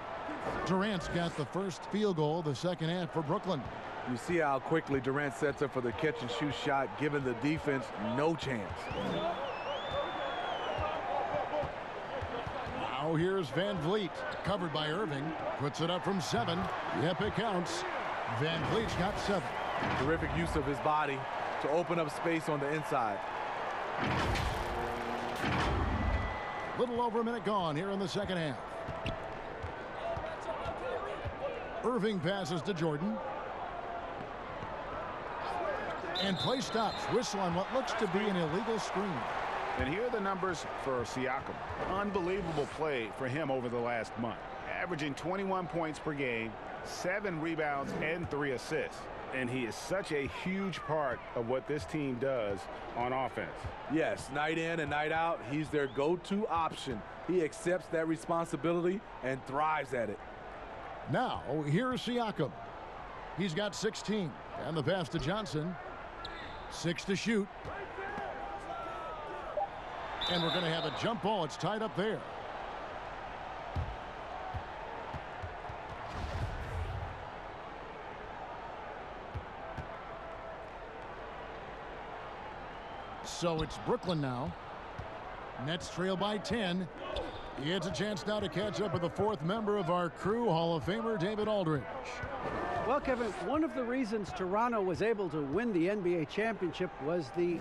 Durant's got the first field goal of the second half for Brooklyn. You see how quickly Durant sets up for the catch-and-shoot shot, giving the defense no chance. Now here's Van Vliet, covered by Irving. Puts it up from 7. Yep, it counts. Van Vliet's got 7. Terrific use of his body to open up space on the inside. Little over a minute gone here in the second half. Irving passes to Jordan. And play stops. Whistle on what looks to be an illegal screen. And here are the numbers for Siakam. Unbelievable play for him over the last month. Averaging 21 points per game, 7 rebounds, and 3 assists. And he is such a huge part of what this team does on offense. Yes, night in and night out, he's their go-to option. He accepts that responsibility and thrives at it. Now, here's Siakam. He's got 16. And the pass to Johnson. 6 to shoot. And we're going to have a jump ball. It's tied up there. So it's Brooklyn now. Nets trail by 10. It's a chance now to catch up with the fourth member of our crew, Hall of Famer David Aldridge. Well, Kevin, one of the reasons Toronto was able to win the NBA championship was the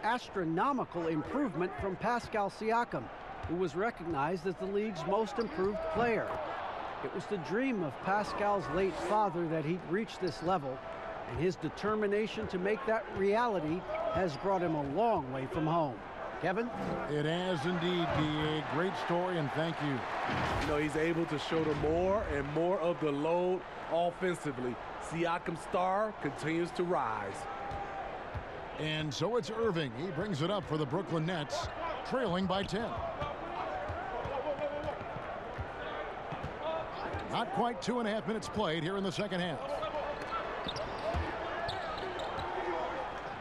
astronomical improvement from Pascal Siakam, who was recognized as the league's most improved player. It was the dream of Pascal's late father that he'd reach this level, and his determination to make that reality has brought him a long way from home. Kevin? It has indeed been a great story, and thank you. You know, he's able to shoulder more and more of the load offensively. Siakam's star continues to rise. And so it's Irving. He brings it up for the Brooklyn Nets, trailing by 10. Not quite 2.5 minutes played here in the second half.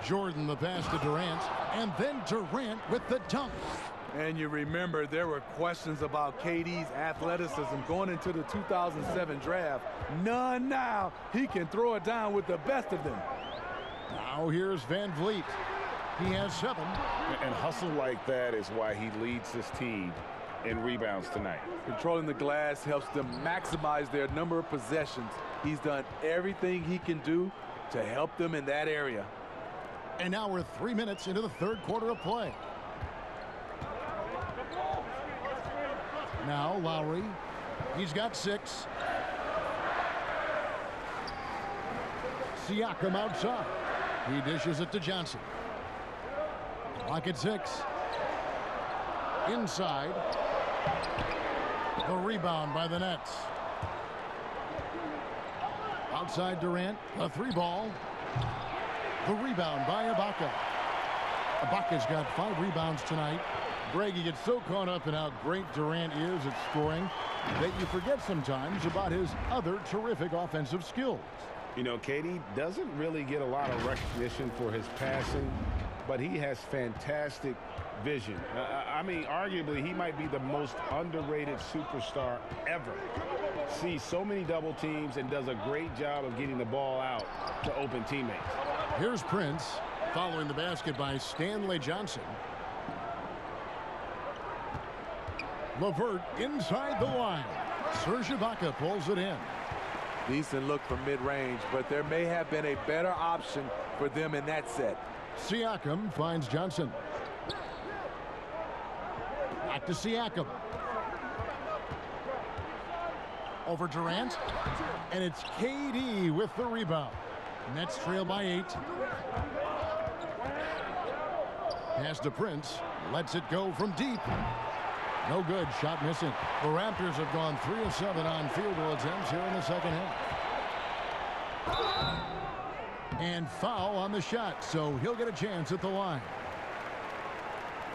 Jordan the pass to Durant, and then Durant with the dunk. And you remember there were questions about KD's athleticism going into the 2007 draft. None now. He can throw it down with the best of them. Now here's Van Vliet. He has 7. And hustle like that is why he leads this team in rebounds tonight. Controlling the glass helps them maximize their number of possessions. He's done everything he can do to help them in that area. And now we're 3 minutes into the third quarter of play. Now Lowry. He's got 6. Siakam outside. He dishes it to Johnson. Clock at 6. Inside. The rebound by the Nets. Outside Durant. A 3-ball. The rebound by Ibaka. Ibaka's got 5 rebounds tonight. Greg, you get so caught up in how great Durant is at scoring that you forget sometimes about his other terrific offensive skills. You know, KD doesn't really get a lot of recognition for his passing, but he has fantastic vision. I mean, arguably, he might be the most underrated superstar ever. Sees so many double teams and does a great job of getting the ball out to open teammates. Here's Prince following the basket by Stanley Johnson. LeVert inside the line. Serge Ibaka pulls it in. Decent look from mid-range, but there may have been a better option for them in that set. Siakam finds Johnson. Back to Siakam. Over Durant. And it's KD with the rebound. Nets trail by 8. Pass to Prince. Lets it go from deep. No good. Shot missing. The Raptors have gone 3 of 7 on field goal attempts here in the second half. And foul on the shot, so he'll get a chance at the line.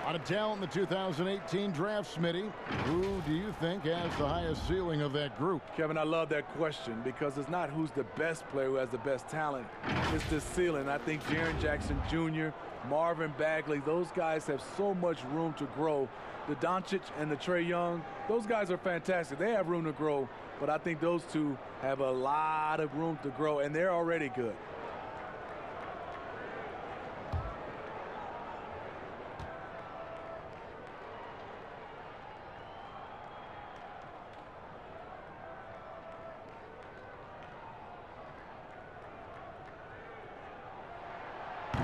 A lot of talent in the 2018 draft, Smitty. Who do you think has the highest ceiling of that group? Kevin, I love that question because it's not who's the best player who has the best talent. It's the ceiling. I think Jaren Jackson Jr., Marvin Bagley, those guys have so much room to grow. The Doncic and the Trae Young, those guys are fantastic. They have room to grow, but I think those two have a lot of room to grow, and they're already good.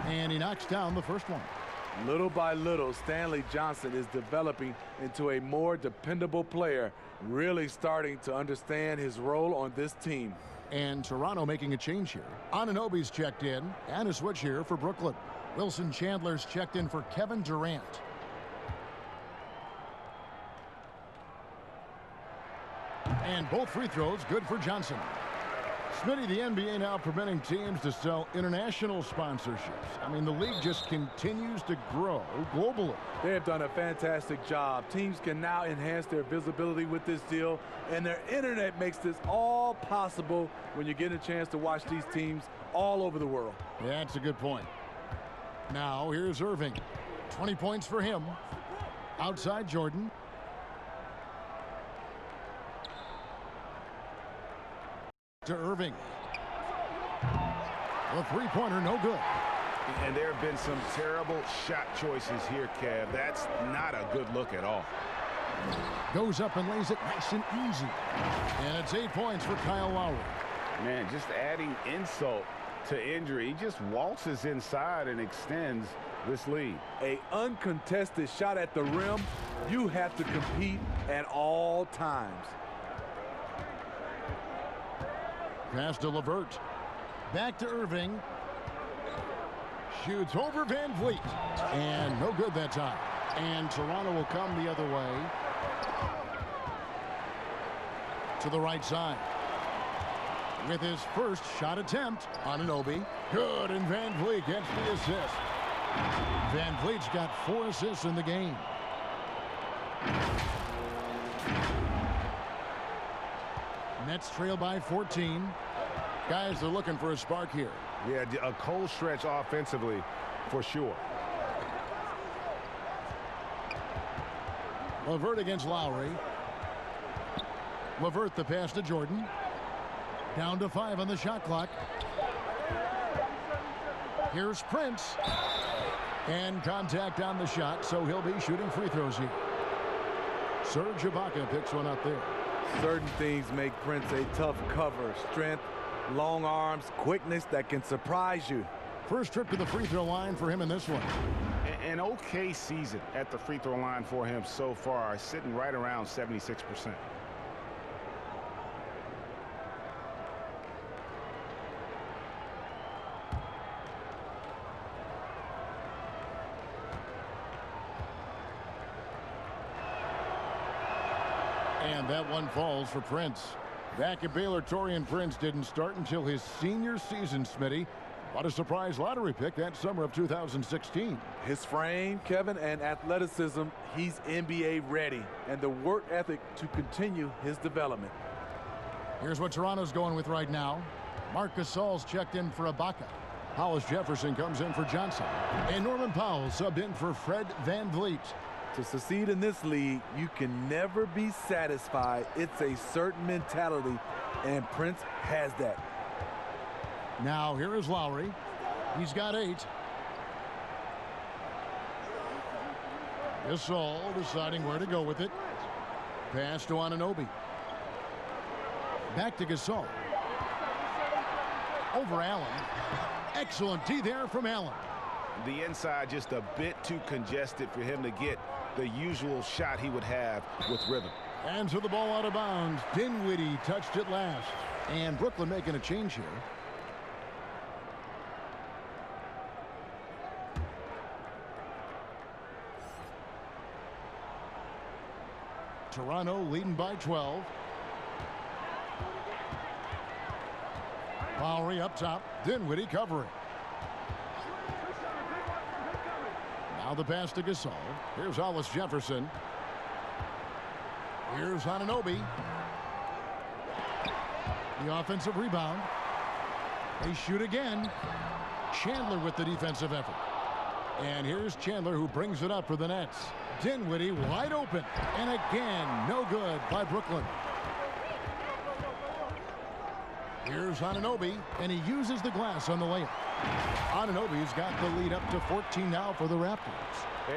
And he knocks down the first one. Little by little, Stanley Johnson is developing into a more dependable player, really starting to understand his role on this team. And Toronto making a change here. Anunoby's checked in, and a switch here for Brooklyn. Wilson Chandler's checked in for Kevin Durant. And both free throws good for Johnson. Smitty, the NBA now permitting teams to sell international sponsorships. I mean, the league just continues to grow globally. They have done a fantastic job. Teams can now enhance their visibility with this deal, and their internet makes this all possible when you get a chance to watch these teams all over the world. Yeah, that's a good point. Now, here's Irving. 20 points for him. Outside Jordan. To Irving. The three-pointer, no good. And there have been some terrible shot choices here, Kev. That's not a good look at all. Goes up and lays it nice and easy. And it's 8 points for Kyle Lowry. Man, just adding insult to injury. He just waltzes inside and extends this lead. An uncontested shot at the rim, you have to compete at all times. Pass to LeVert. Back to Irving. Shoots over Van Vliet. And no good that time. And Toronto will come the other way. To the right side. With his first shot attempt, Anunoby. Good, and Van Vliet gets the assist. Van Vliet's got 4 assists in the game. Nets trail by 14. Guys, they're looking for a spark here. Yeah, a cold stretch offensively for sure. LeVert against Lowry. LeVert the pass to Jordan. Down to 5 on the shot clock. Here's Prince. And contact on the shot, so he'll be shooting free throws here. Serge Ibaka picks one up there. Certain things make Prince a tough cover. Strength, long arms, quickness that can surprise you. First trip to the free throw line for him in this one. An okay season at the free throw line for him so far, sitting right around 76%. And that one falls for Prince. Back at Baylor, Taurean Prince didn't start until his senior season, Smitty. What a surprise lottery pick that summer of 2016. His frame, Kevin, and athleticism, he's NBA ready. And the work ethic to continue his development. Here's what Toronto's going with right now. Marc Gasol's checked in for Ibaka. Hollis Jefferson comes in for Johnson. And Norman Powell subbed in for Fred Van Vliet. To succeed in this league, you can never be satisfied. It's a certain mentality, and Prince has that. Now here is Lowry. He's got 8. Gasol deciding where to go with it. Pass to Anunoby. Back to Gasol. Over Allen. Excellent D there from Allen. The inside just a bit too congested for him to get the usual shot he would have with rhythm. And so the ball out of bounds. Dinwiddie touched it last. And Brooklyn making a change here. Toronto leading by 12. Lowry up top. Dinwiddie covering. Now the pass to Gasol. Here's Hollis Jefferson. Here's Anunoby. The offensive rebound. They shoot again. Chandler with the defensive effort. And here's Chandler who brings it up for the Nets. Dinwiddie wide open. And again, no good by Brooklyn. Here's Anunoby, and he uses the glass on the layup. Anunoby's got the lead up to 14 now for the Raptors.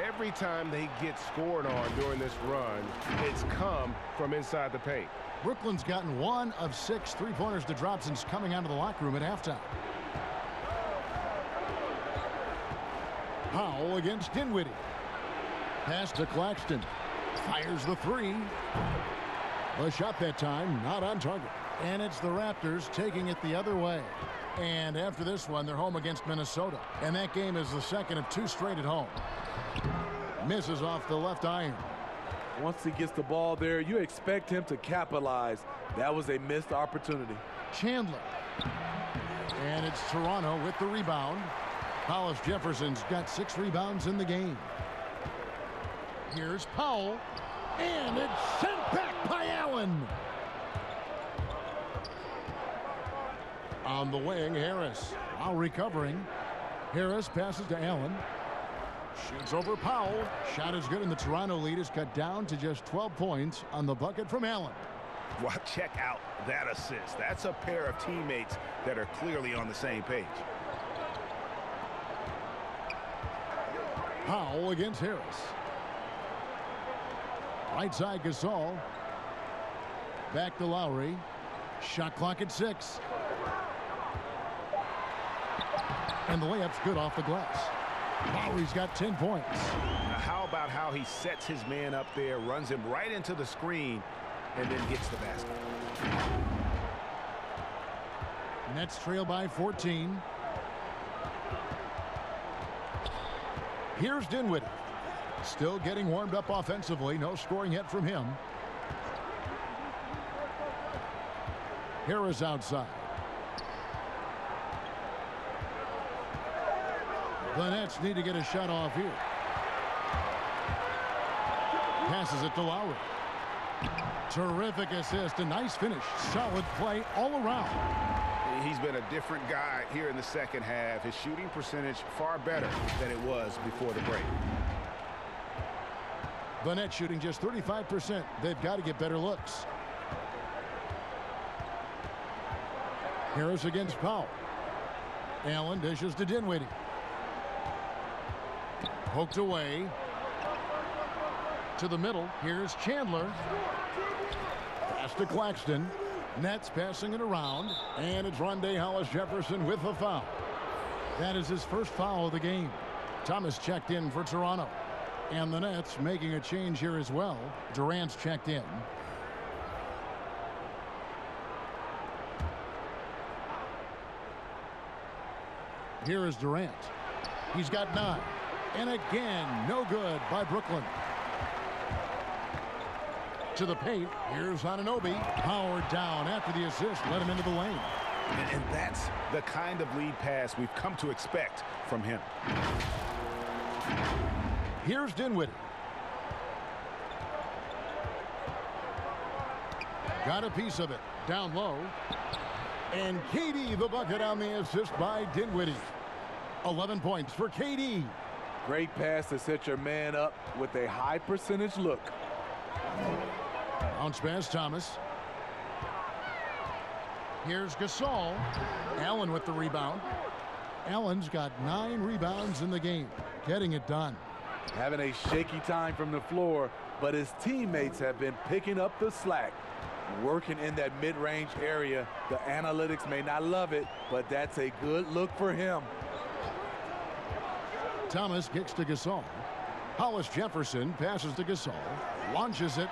Every time they get scored on during this run, it's come from inside the paint. Brooklyn's gotten 1 of 6 three-pointers to drop since coming out of the locker room at halftime. Powell against Dinwiddie. Pass to Claxton. Fires the 3. The shot that time not on target. And it's the Raptors taking it the other way. And after this one, they're home against Minnesota. And that game is the second of 2 straight at home. Misses off the left iron. Once he gets the ball there, you expect him to capitalize. That was a missed opportunity. Chandler And it's Toronto with the rebound. Hollis Jefferson's got 6 rebounds in the game. Here's Powell. And it's sent back by Allen. On the wing, Harris. While recovering, Harris passes to Allen. Shoots over Powell. Shot is good, and the Toronto lead is cut down to just 12 points on the bucket from Allen. Well, check out that assist. That's a pair of teammates that are clearly on the same page. Powell against Harris. Right side, Gasol. Back to Lowry. Shot clock at 6. And the layup's good off the glass. Lowry's got 10 points. Now, how about how he sets his man up there, runs him right into the screen, and then gets the basket. Nets trail by 14. Here's Dinwiddie. Still getting warmed up offensively. No scoring yet from him. Harris outside. The Nets need to get a shot off here. Passes it to Lowry. Terrific assist. A nice finish. Solid play all around. He's been a different guy here in the second half. His shooting percentage far better than it was before the break. The Nets shooting just 35%. They've got to get better looks. Harris against Powell. Allen dishes to Dinwiddie. Poked away. To the middle. Here's Chandler. Pass to Claxton. Nets passing it around. And it's Rondé Hollis Jefferson with the foul. That is his first foul of the game. Thomas checked in for Toronto. And the Nets making a change here as well. Durant's checked in. Here is Durant. He's got 9. And again, no good by Brooklyn. To the paint. Here's Anunoby. Powered down after the assist. Let him into the lane. And that's the kind of lead pass we've come to expect from him. Here's Dinwiddie. Got a piece of it. Down low. And KD the bucket on the assist by Dinwiddie. 11 points for KD. Great pass to set your man up with a high percentage look. Bounce pass, Thomas. Here's Gasol. Allen with the rebound. Allen's got 9 rebounds in the game. Getting it done. Having a shaky time from the floor, but his teammates have been picking up the slack. Working in that mid-range area. The analytics may not love it, but that's a good look for him. Thomas kicks to Gasol. Hollis Jefferson passes to Gasol. Launches it.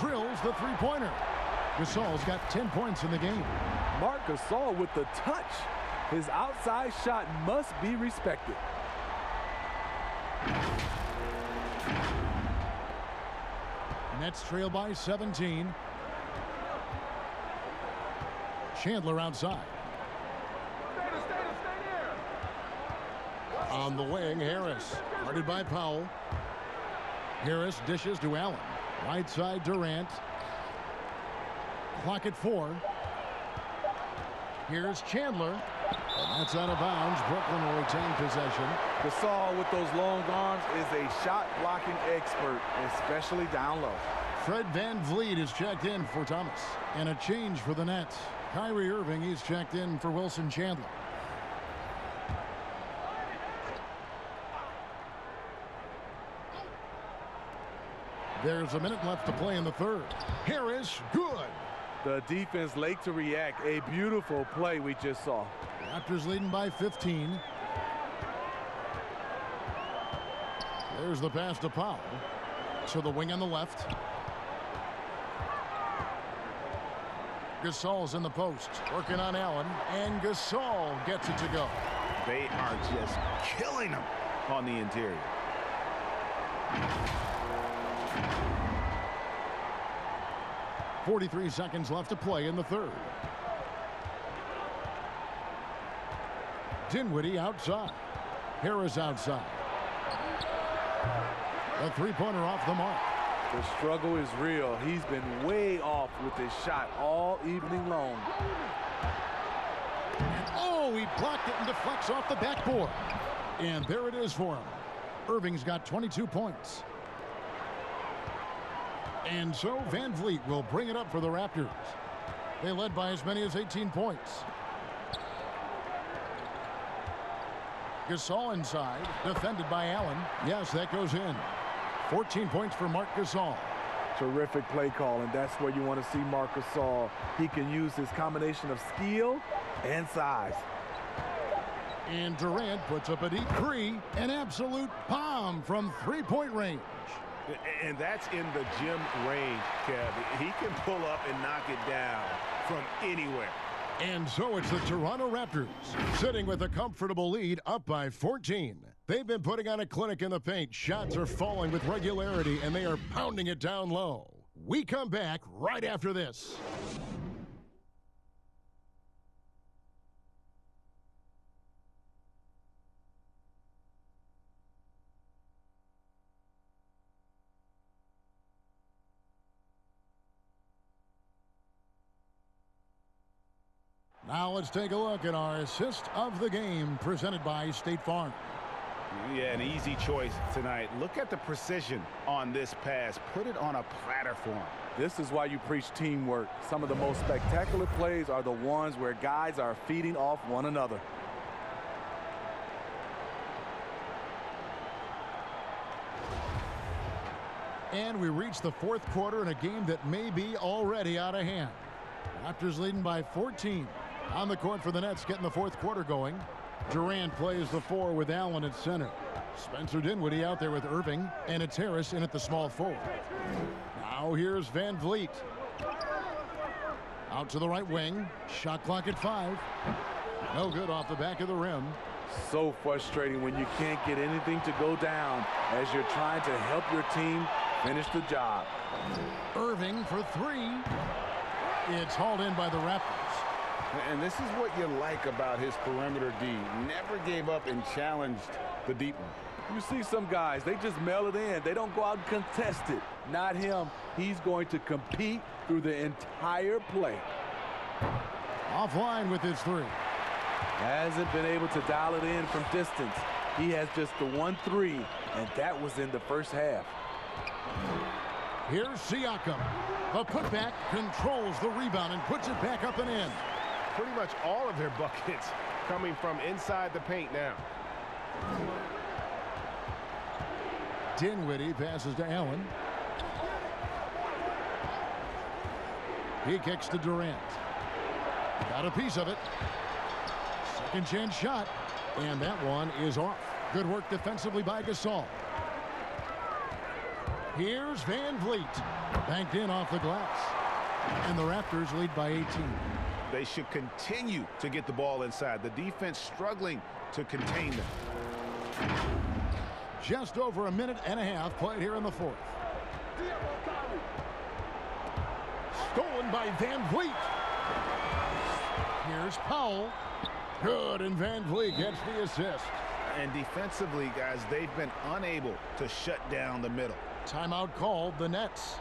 Drills the three-pointer. Gasol's got 10 points in the game. Marc Gasol with the touch. His outside shot must be respected. Nets trail by 17. Chandler outside. On the wing, Harris. Guarded by Powell. Harris dishes to Allen. Right side, Durant. Clock at 4. Here's Chandler. And that's out of bounds. Brooklyn will retain possession. Gasol with those long arms is a shot-blocking expert, especially down low. Fred VanVleet is checked in for Thomas. And a change for the Nets. Kyrie Irving, he's checked in for Wilson Chandler. There's a minute left to play in the third. Harris, good. The defense late to react. A beautiful play we just saw. Raptors leading by 15. There's the pass to Powell. To the wing on the left. Gasol's in the post. Working on Allen. And Gasol gets it to go. They are just killing him on the interior. .43 seconds left to play in the third. Dinwiddie outside. Harris outside. The three-pointer off the mark. The struggle is real. He's been way off with his shot all evening long. And oh, he blocked it and deflects off the backboard. And there it is for him. Irving's got 22 points. And so Van Vliet will bring it up for the Raptors. They led by as many as 18 points. Gasol inside, defended by Allen. Yes, that goes in. 14 points for Marc Gasol. Terrific play call, and that's where you want to see Marc Gasol. He can use his combination of skill and size. And Durant puts up a deep three, an absolute bomb from three-point range. And that's in the gym range, Kev. He can pull up and knock it down from anywhere. And so it's the Toronto Raptors sitting with a comfortable lead, up by 14. They've been putting on a clinic in the paint. Shots are falling with regularity, and they are pounding it down low. We come back right after this. Now let's take a look at our assist of the game presented by State Farm. Yeah, an easy choice tonight. Look at the precision on this pass. Put it on a platter for him. This is why you preach teamwork. Some of the most spectacular plays are the ones where guys are feeding off one another. And we reach the fourth quarter in a game that may be already out of hand. Raptors leading by 14. On the court for the Nets, getting the fourth quarter going. Durant plays the four with Allen at center. Spencer Dinwiddie out there with Irving, and it's Harris in at the small forward. Now here's Van Vliet. Out to the right wing. Shot clock at 5. No good off the back of the rim. So frustrating when you can't get anything to go down as you're trying to help your team finish the job. Irving for 3. It's hauled in by the Raptors. And this is what you like about his perimeter D. Never gave up and challenged the deep one. You see some guys, they just mail it in. They don't go out and contest it. Not him. He's going to compete through the entire play. Offline with his 3. Hasn't been able to dial it in from distance. He has just the 1-3, and that was in the first half. Here's Siakam. The putback controls the rebound and puts it back up and in. Pretty much all of their buckets coming from inside the paint now. Dinwiddie passes to Allen. He kicks to Durant. Got a piece of it. Second chance shot. And that one is off. Good work defensively by Gasol. Here's Van Vliet. Banked in off the glass. And the Raptors lead by 18. They should continue to get the ball inside. The defense struggling to contain them. Just over a minute and a half played here in the fourth. Stolen by Van Vliet. Here's Powell. Good, and Van Vliet gets the assist. And defensively, guys, they've been unable to shut down the middle. Timeout called, the Nets.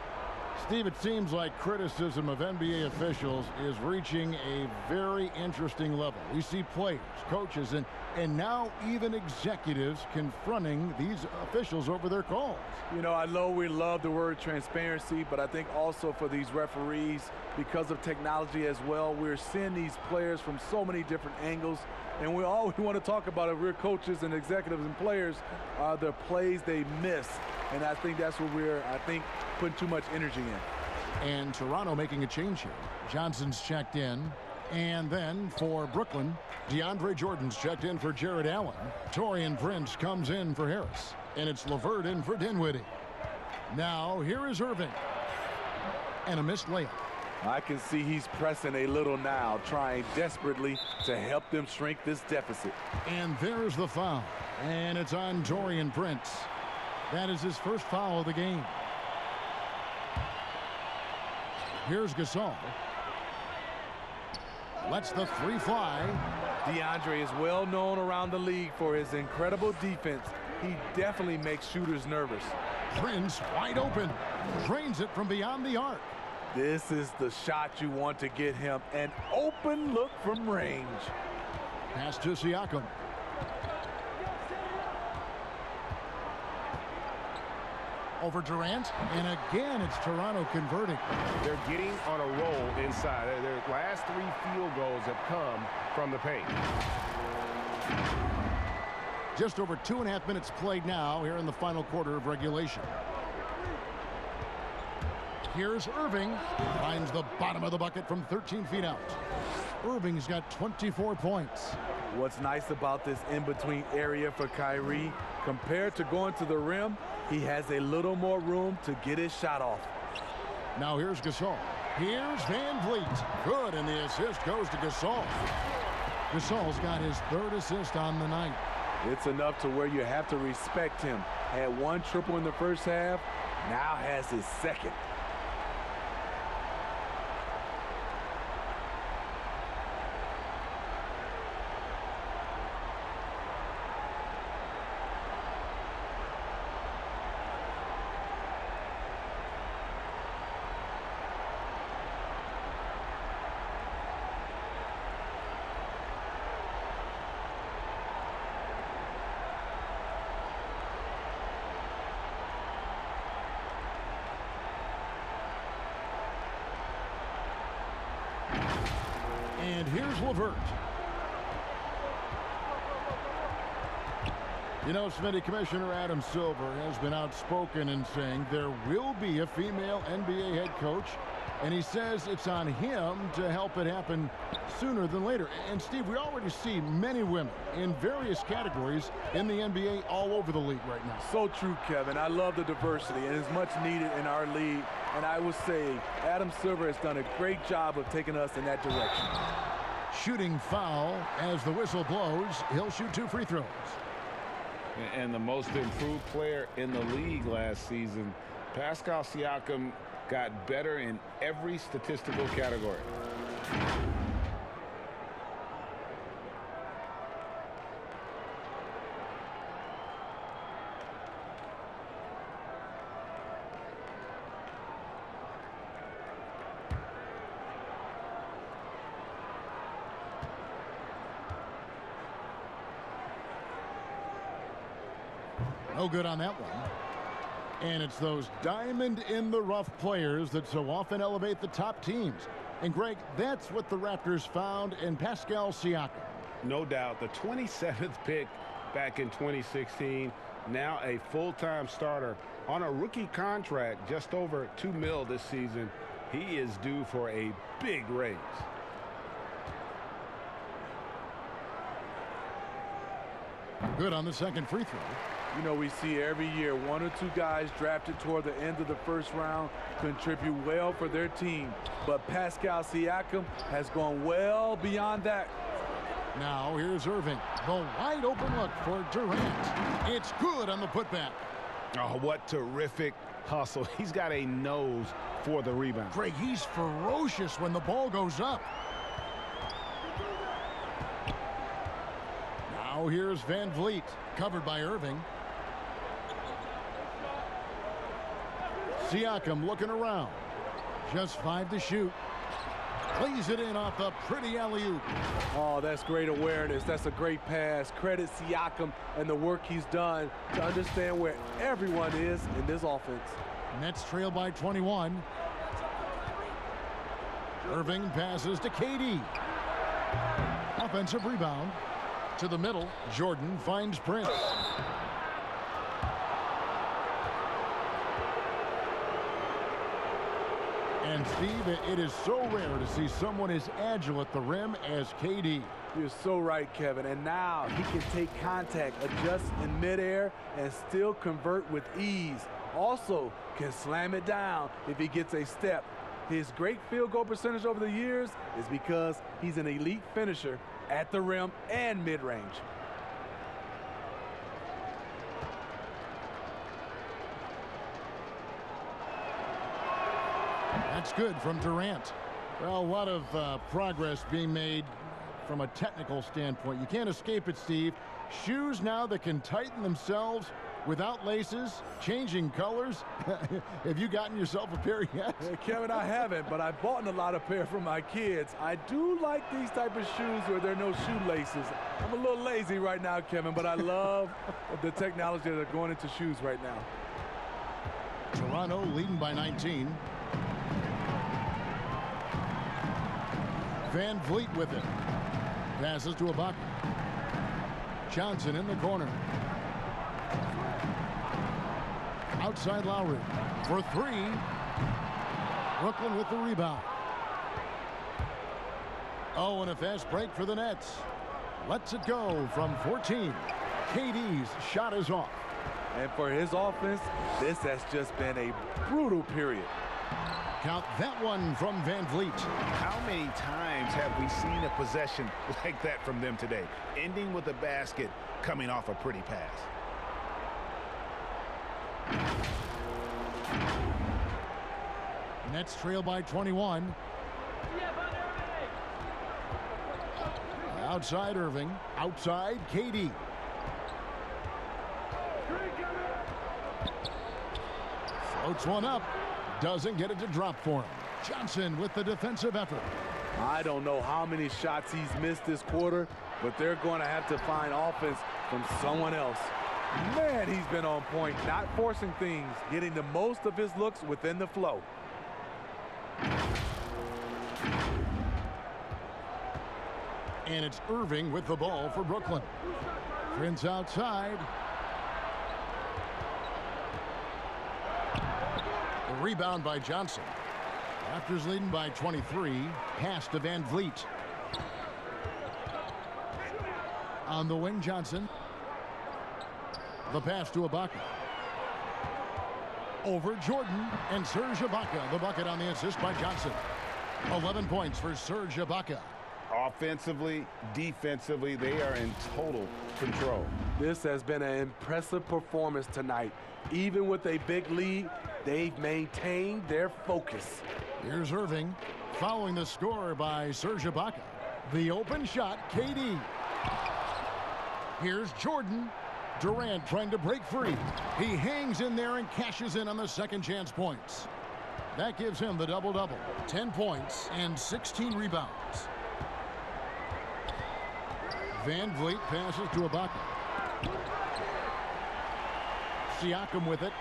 Steve, it seems like criticism of NBA officials is reaching a very interesting level. We see players, coaches, and now even executives confronting these officials over their calls. You know, I know we love the word transparency, but I think also for these referees, because of technology as well, we're seeing these players from so many different angles. And all we want to talk about, if we're coaches and executives and players, are the plays they miss. And I think that's what we're, putting too much energy in. And Toronto making a change here. Johnson's checked in. And then for Brooklyn, DeAndre Jordan's checked in for Jared Allen. Taurean Prince comes in for Harris. And it's LeVert in for Dinwiddie. Now here is Irving. And a missed layup. I can see he's pressing a little now, trying desperately to help them shrink this deficit. And there's the foul. And it's on Taurean Prince. That is his first foul of the game. Here's Gasol. Lets the 3 fly. DeAndre is well known around the league for his incredible defense. He definitely makes shooters nervous. Prince wide open. Drains it from beyond the arc. This is the shot you want to get him. An open look from range. Pass to Siakam. Over Durant, and again it's Toronto converting. They're getting on a roll inside. Their last 3 field goals have come from the paint. Just over 2.5 minutes played now here in the final quarter of regulation. Here's Irving. Finds the bottom of the bucket from 13 feet out. Irving's got 24 points. What's nice about this in-between area for Kyrie, compared to going to the rim, he has a little more room to get his shot off. Now here's Gasol. Here's Van Vliet. Good, and the assist goes to Gasol. Gasol's got his 3rd assist on the night. It's enough to where you have to respect him. Had 1 triple in the first half, now has his 2nd. And here's LeVert. You know, Smitty, Commissioner Adam Silver has been outspoken in saying there will be a female NBA head coach, and he says it's on him to help it happen sooner than later. And Steve, we already see many women in various categories in the NBA all over the league right now. So true, Kevin. I love the diversity, and it's much needed in our league. And I would say Adam Silver has done a great job of taking us in that direction. Shooting foul as the whistle blows. He'll shoot 2 free throws. And the most improved player in the league last season, Pascal Siakam, got better in every statistical category. No good on that one. And it's those diamond-in-the-rough players that so often elevate the top teams. And, Greg, that's what the Raptors found in Pascal Siakam. No doubt. The 27th pick back in 2016, now a full-time starter on a rookie contract, just over $2 million this season. He is due for a big raise. Good on the 2nd free throw. You know, we see every year 1 or 2 guys drafted toward the end of the first round contribute well for their team. But Pascal Siakam has gone well beyond that. Now here's Irving. The wide open look for Durant. It's good on the putback. Oh, what terrific hustle. He's got a nose for the rebound. Greg, he's ferocious when the ball goes up. Now here's Van Vliet, covered by Irving. Siakam looking around. Just 5 to shoot. Plays it in off the pretty alley-oop. Oh, that's great awareness. That's a great pass. Credit Siakam and the work he's done to understand where everyone is in this offense. Nets trail by 21. Irving passes to KD. Offensive rebound. To the middle. Jordan finds Prince. And Steve, it is so rare to see someone as agile at the rim as KD. You're so right, Kevin. And now he can take contact, adjust in midair, and still convert with ease. Also can slam it down if he gets a step. His great field goal percentage over the years is because he's an elite finisher at the rim and mid-range. That's good from Durant. Well, a lot of progress being made from a technical standpoint. You can't escape it, Steve. Shoes now that can tighten themselves without laces, changing colors. Have you gotten yourself a pair yet? Kevin, I haven't, but I've bought a lot of pair for my kids. I do like these type of shoes where there are no shoelaces. I'm a little lazy right now, Kevin, but I love the technology that are going into shoes right now. Toronto leading by 19. Van Vliet with it. Passes to Ibaka. Johnson in the corner. Outside Lowry for three. Brooklyn with the rebound. Oh, and a fast break for the Nets. Lets it go from 14. KD's shot is off. And for his offense, this has just been a brutal period. Count that one from Van Vliet. How many times have we seen a possession like that from them today? Ending with a basket, coming off a pretty pass. Nets trail by 21. Outside Irving. Outside KD. Floats one up. Doesn't get it to drop for him. Johnson with the defensive effort. I don't know how many shots he's missed this quarter, but they're going to have to find offense from someone else. Man, he's been on point, not forcing things, getting the most of his looks within the flow. And it's Irving with the ball for Brooklyn. Prince outside. The rebound by Johnson. Raptors leading by 23. Pass to Van Vliet. On the wing, Johnson. The pass to Ibaka. Over Jordan and Serge Ibaka. The bucket on the assist by Johnson. 11 points for Serge Ibaka. Offensively, defensively, they are in total control. This has been an impressive performance tonight. Even with a big lead, they've maintained their focus. Here's Irving following the score by Serge Ibaka. The open shot, KD. Here's Jordan. Durant trying to break free. He hangs in there and cashes in on the second chance points. That gives him the double-double. 10 points and 16 rebounds. Van Vliet passes to Ibaka. Siakam with it.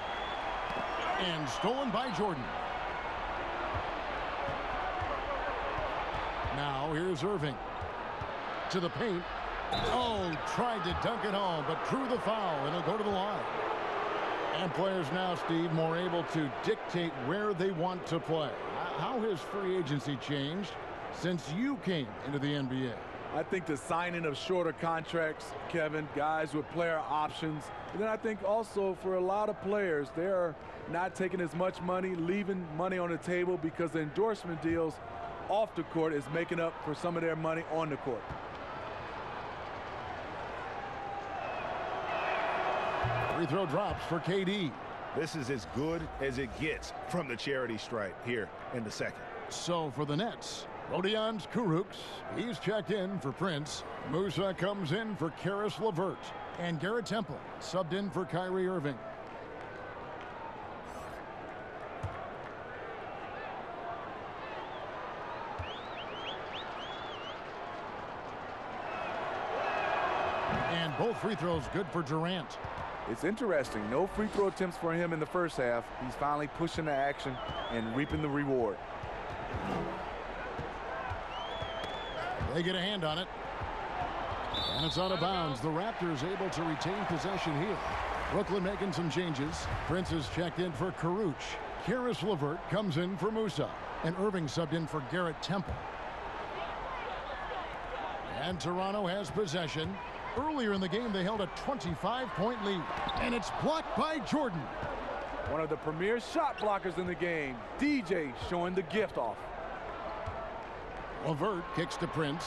And stolen by Jordan. Now here's Irving. To the paint. Oh, tried to dunk it home, but drew the foul, and he'll go to the line. And players now, Steve, more able to dictate where they want to play. How has free agency changed since you came into the NBA? I think the signing of shorter contracts, Kevin, guys with player options. And then I think also for a lot of players, they're not taking as much money, leaving money on the table because the endorsement deals off the court is making up for some of their money on the court. Free throw drops for KD. This is as good as it gets from the charity stripe here in the second. So for the Nets, Rodions Kurucs, he's checked in for Prince. Musa comes in for Karis LeVert. And Garrett Temple subbed in for Kyrie Irving. And both free throws good for Durant. It's interesting. No free throw attempts for him in the first half. He's finally pushing the action and reaping the reward. They get a hand on it. And it's out of bounds. The Raptors able to retain possession here. Brooklyn making some changes. Prince is checked in for Kurucs. Karis LeVert comes in for Musa. And Irving subbed in for Garrett Temple. And Toronto has possession. Earlier in the game, they held a 25-point lead. And it's blocked by Jordan. One of the premier shot blockers in the game. DJ showing the gift off. LeVert kicks to Prince.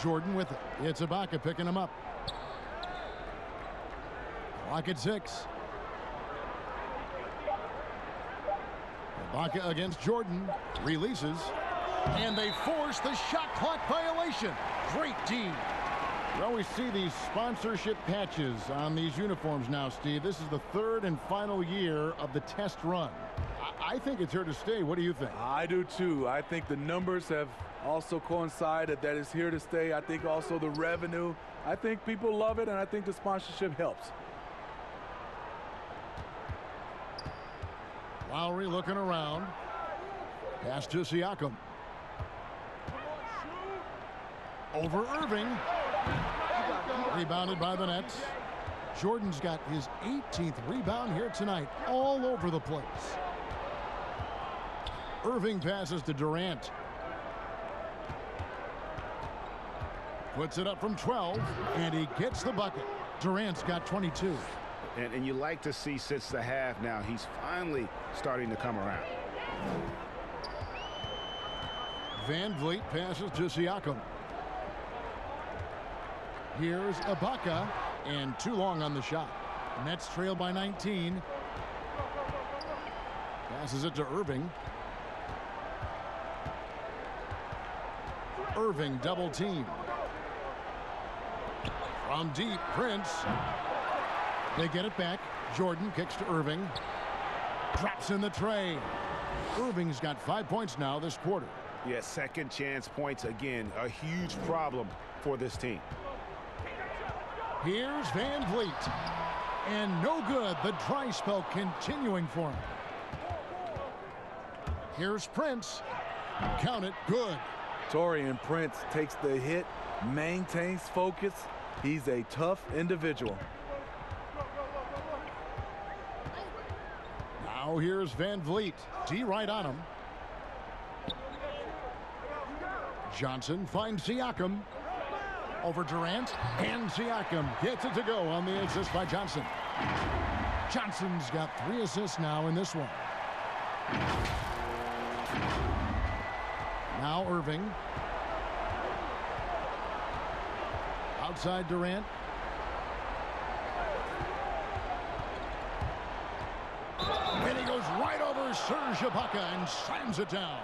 Jordan with it. It's Ibaka picking him up. Clock at 6. Ibaka against Jordan. Releases. And they force the shot clock violation. Great D. You always see these sponsorship patches on these uniforms now, Steve. This is the third and final year of the test run. I think it's here to stay. What do you think? I do too. I think the numbers have also coincided that it's here to stay. I think also the revenue. I think people love it, and I think the sponsorship helps. Lowry looking around. Pass to Siakam. Over Irving. Rebounded by the Nets. Jordan's got his 18th rebound here tonight, all over the place. Irving passes to Durant. Puts it up from 12, and he gets the bucket. Durant's got 22. And you like to see since the half now, he's finally starting to come around. Van Vliet passes to Siakam. Here's Ibaka, and too long on the shot. Nets trail by 19. Passes it to Irving. Irving double team. From deep, Prince. They get it back. Jordan kicks to Irving. Drops in the tray. Irving's got 5 points now this quarter. Yeah, second chance points again. A huge problem for this team. Here's Van Vliet. And no good. The dry spell continuing for him. Here's Prince. Count it. Good. Taurean Prince takes the hit, maintains focus. He's a tough individual. Now here's Van Vliet. D right on him. Johnson finds Siakam. Over Durant. And Siakam gets it to go on the assist by Johnson. Johnson's got 3 assists now in this one. Now Irving. Outside Durant. And he goes right over Serge Ibaka and slams it down.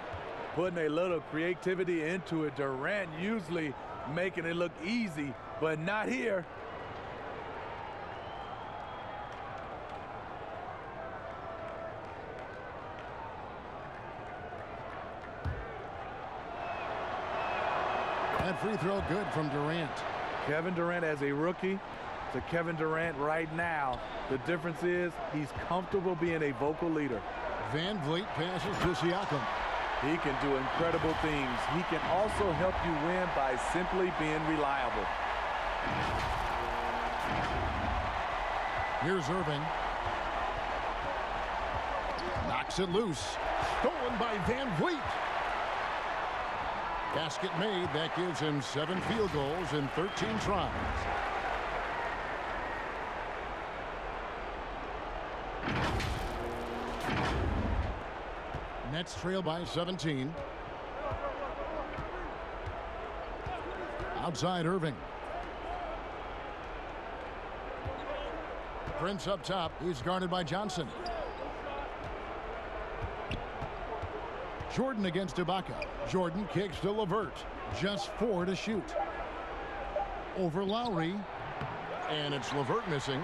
Putting a little creativity into it. Durant usually making it look easy, but not here. That free throw good from Durant. Kevin Durant as a rookie to Kevin Durant right now. The difference is he's comfortable being a vocal leader. Van Vliet passes to Siakam. He can do incredible things. He can also help you win by simply being reliable. Here's Irving. Knocks it loose. Stolen by Van Vliet. Basket made. That gives him 7 field goals in 13 tries. Nets trail by 17. Outside Irving. Prince up top. He's guarded by Johnson. Jordan against Ibaka. Jordan kicks to LeVert. Just 4 to shoot. Over Lowry. And it's LeVert missing.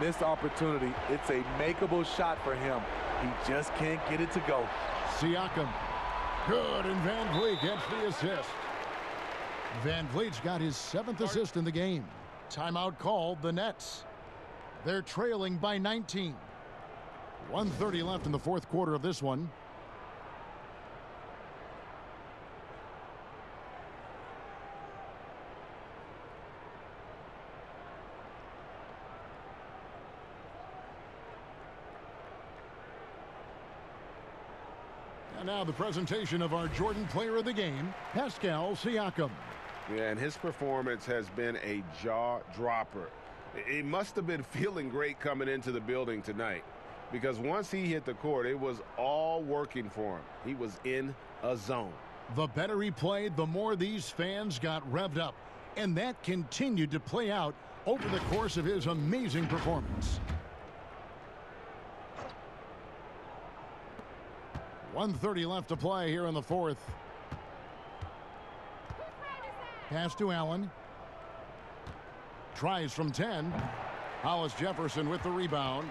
Missed opportunity. It's a makeable shot for him. He just can't get it to go. Siakam. Good, and Van Vliet gets the assist. Van Vliet's got his 7th assist in the game. Timeout called the Nets. They're trailing by 19. 1:30 left in the 4th quarter of this one. And now the presentation of our Jordan Player of the Game, Pascal Siakam. Yeah, and his performance has been a jaw-dropper. He must have been feeling great coming into the building tonight, because once he hit the court, it was all working for him. He was in a zone. The better he played, the more these fans got revved up, and that continued to play out over the course of his amazing performance. 1:30 left to play here in the 4th. Pass to Allen. Tries from 10. Hollis Jefferson with the rebound.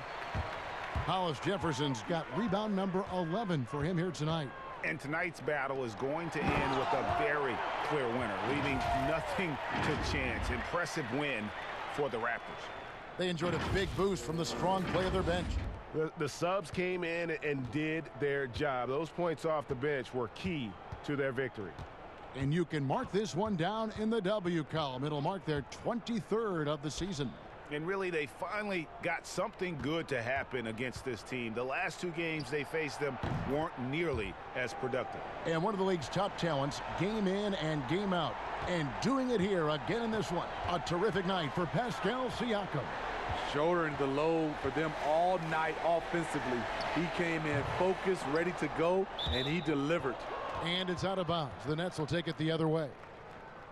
Hollis Jefferson's got rebound number 11 for him here tonight. And tonight's battle is going to end with a very clear winner, leaving nothing to chance. Impressive win for the Raptors. They enjoyed a big boost from the strong play of their bench. The subs came in and did their job. Those points off the bench were key to their victory. And you can mark this one down in the W column. It'll mark their 23rd of the season. And really, they finally got something good to happen against this team. The last two games they faced them weren't nearly as productive. And one of the league's top talents, game in and game out. And doing it here again in this one. A terrific night for Pascal Siakam. Shouldering the load for them all night offensively. He came in focused, ready to go, and he delivered. And it's out of bounds. The Nets will take it the other way.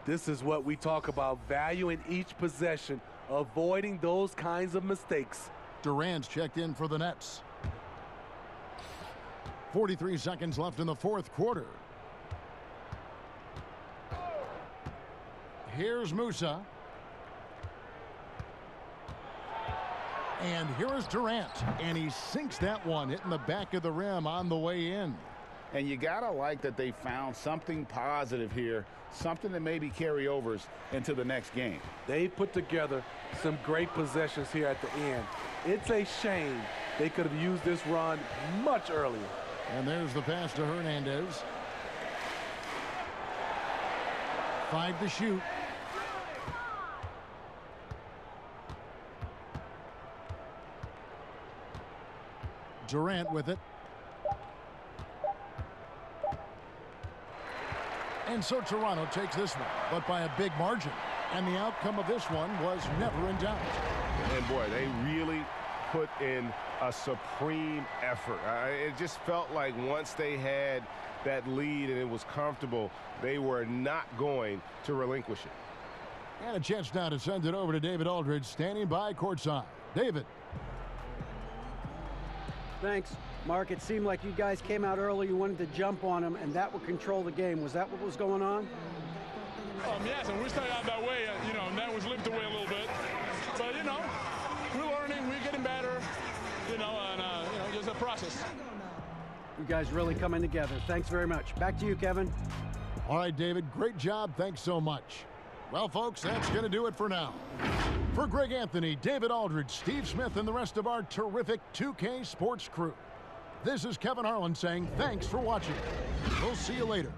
This is what we talk about, valuing each possession, avoiding those kinds of mistakes. Durant's checked in for the Nets. 43 seconds left in the fourth quarter. Here's Musa. And here is Durant. And he sinks that one, hitting the back of the rim on the way in. And you got to like that they found something positive here, something that maybe carry overs into the next game. They put together some great possessions here at the end. It's a shame they could have used this run much earlier. And there's the pass to Hernandez. 5 to shoot. Durant with it. And so Toronto takes this one, but by a big margin. And the outcome of this one was never in doubt. And boy, they really put in a supreme effort. It just felt like once they had that lead and it was comfortable, they were not going to relinquish it. And a chance now to send it over to David Aldridge, standing by courtside. David. Thanks, Mark. It seemed like you guys came out early. You wanted to jump on him, and that would control the game. Was that what was going on? Yes, and we started out that way, and that was slipped away a little bit. But, we're learning, we're getting better, and, just a process. You guys really coming together. Thanks very much. Back to you, Kevin. All right, David, great job. Thanks so much. Well, folks, that's going to do it for now. For Greg Anthony, David Aldridge, Steve Smith, and the rest of our terrific 2K Sports crew, this is Kevin Harlan saying thanks for watching. We'll see you later.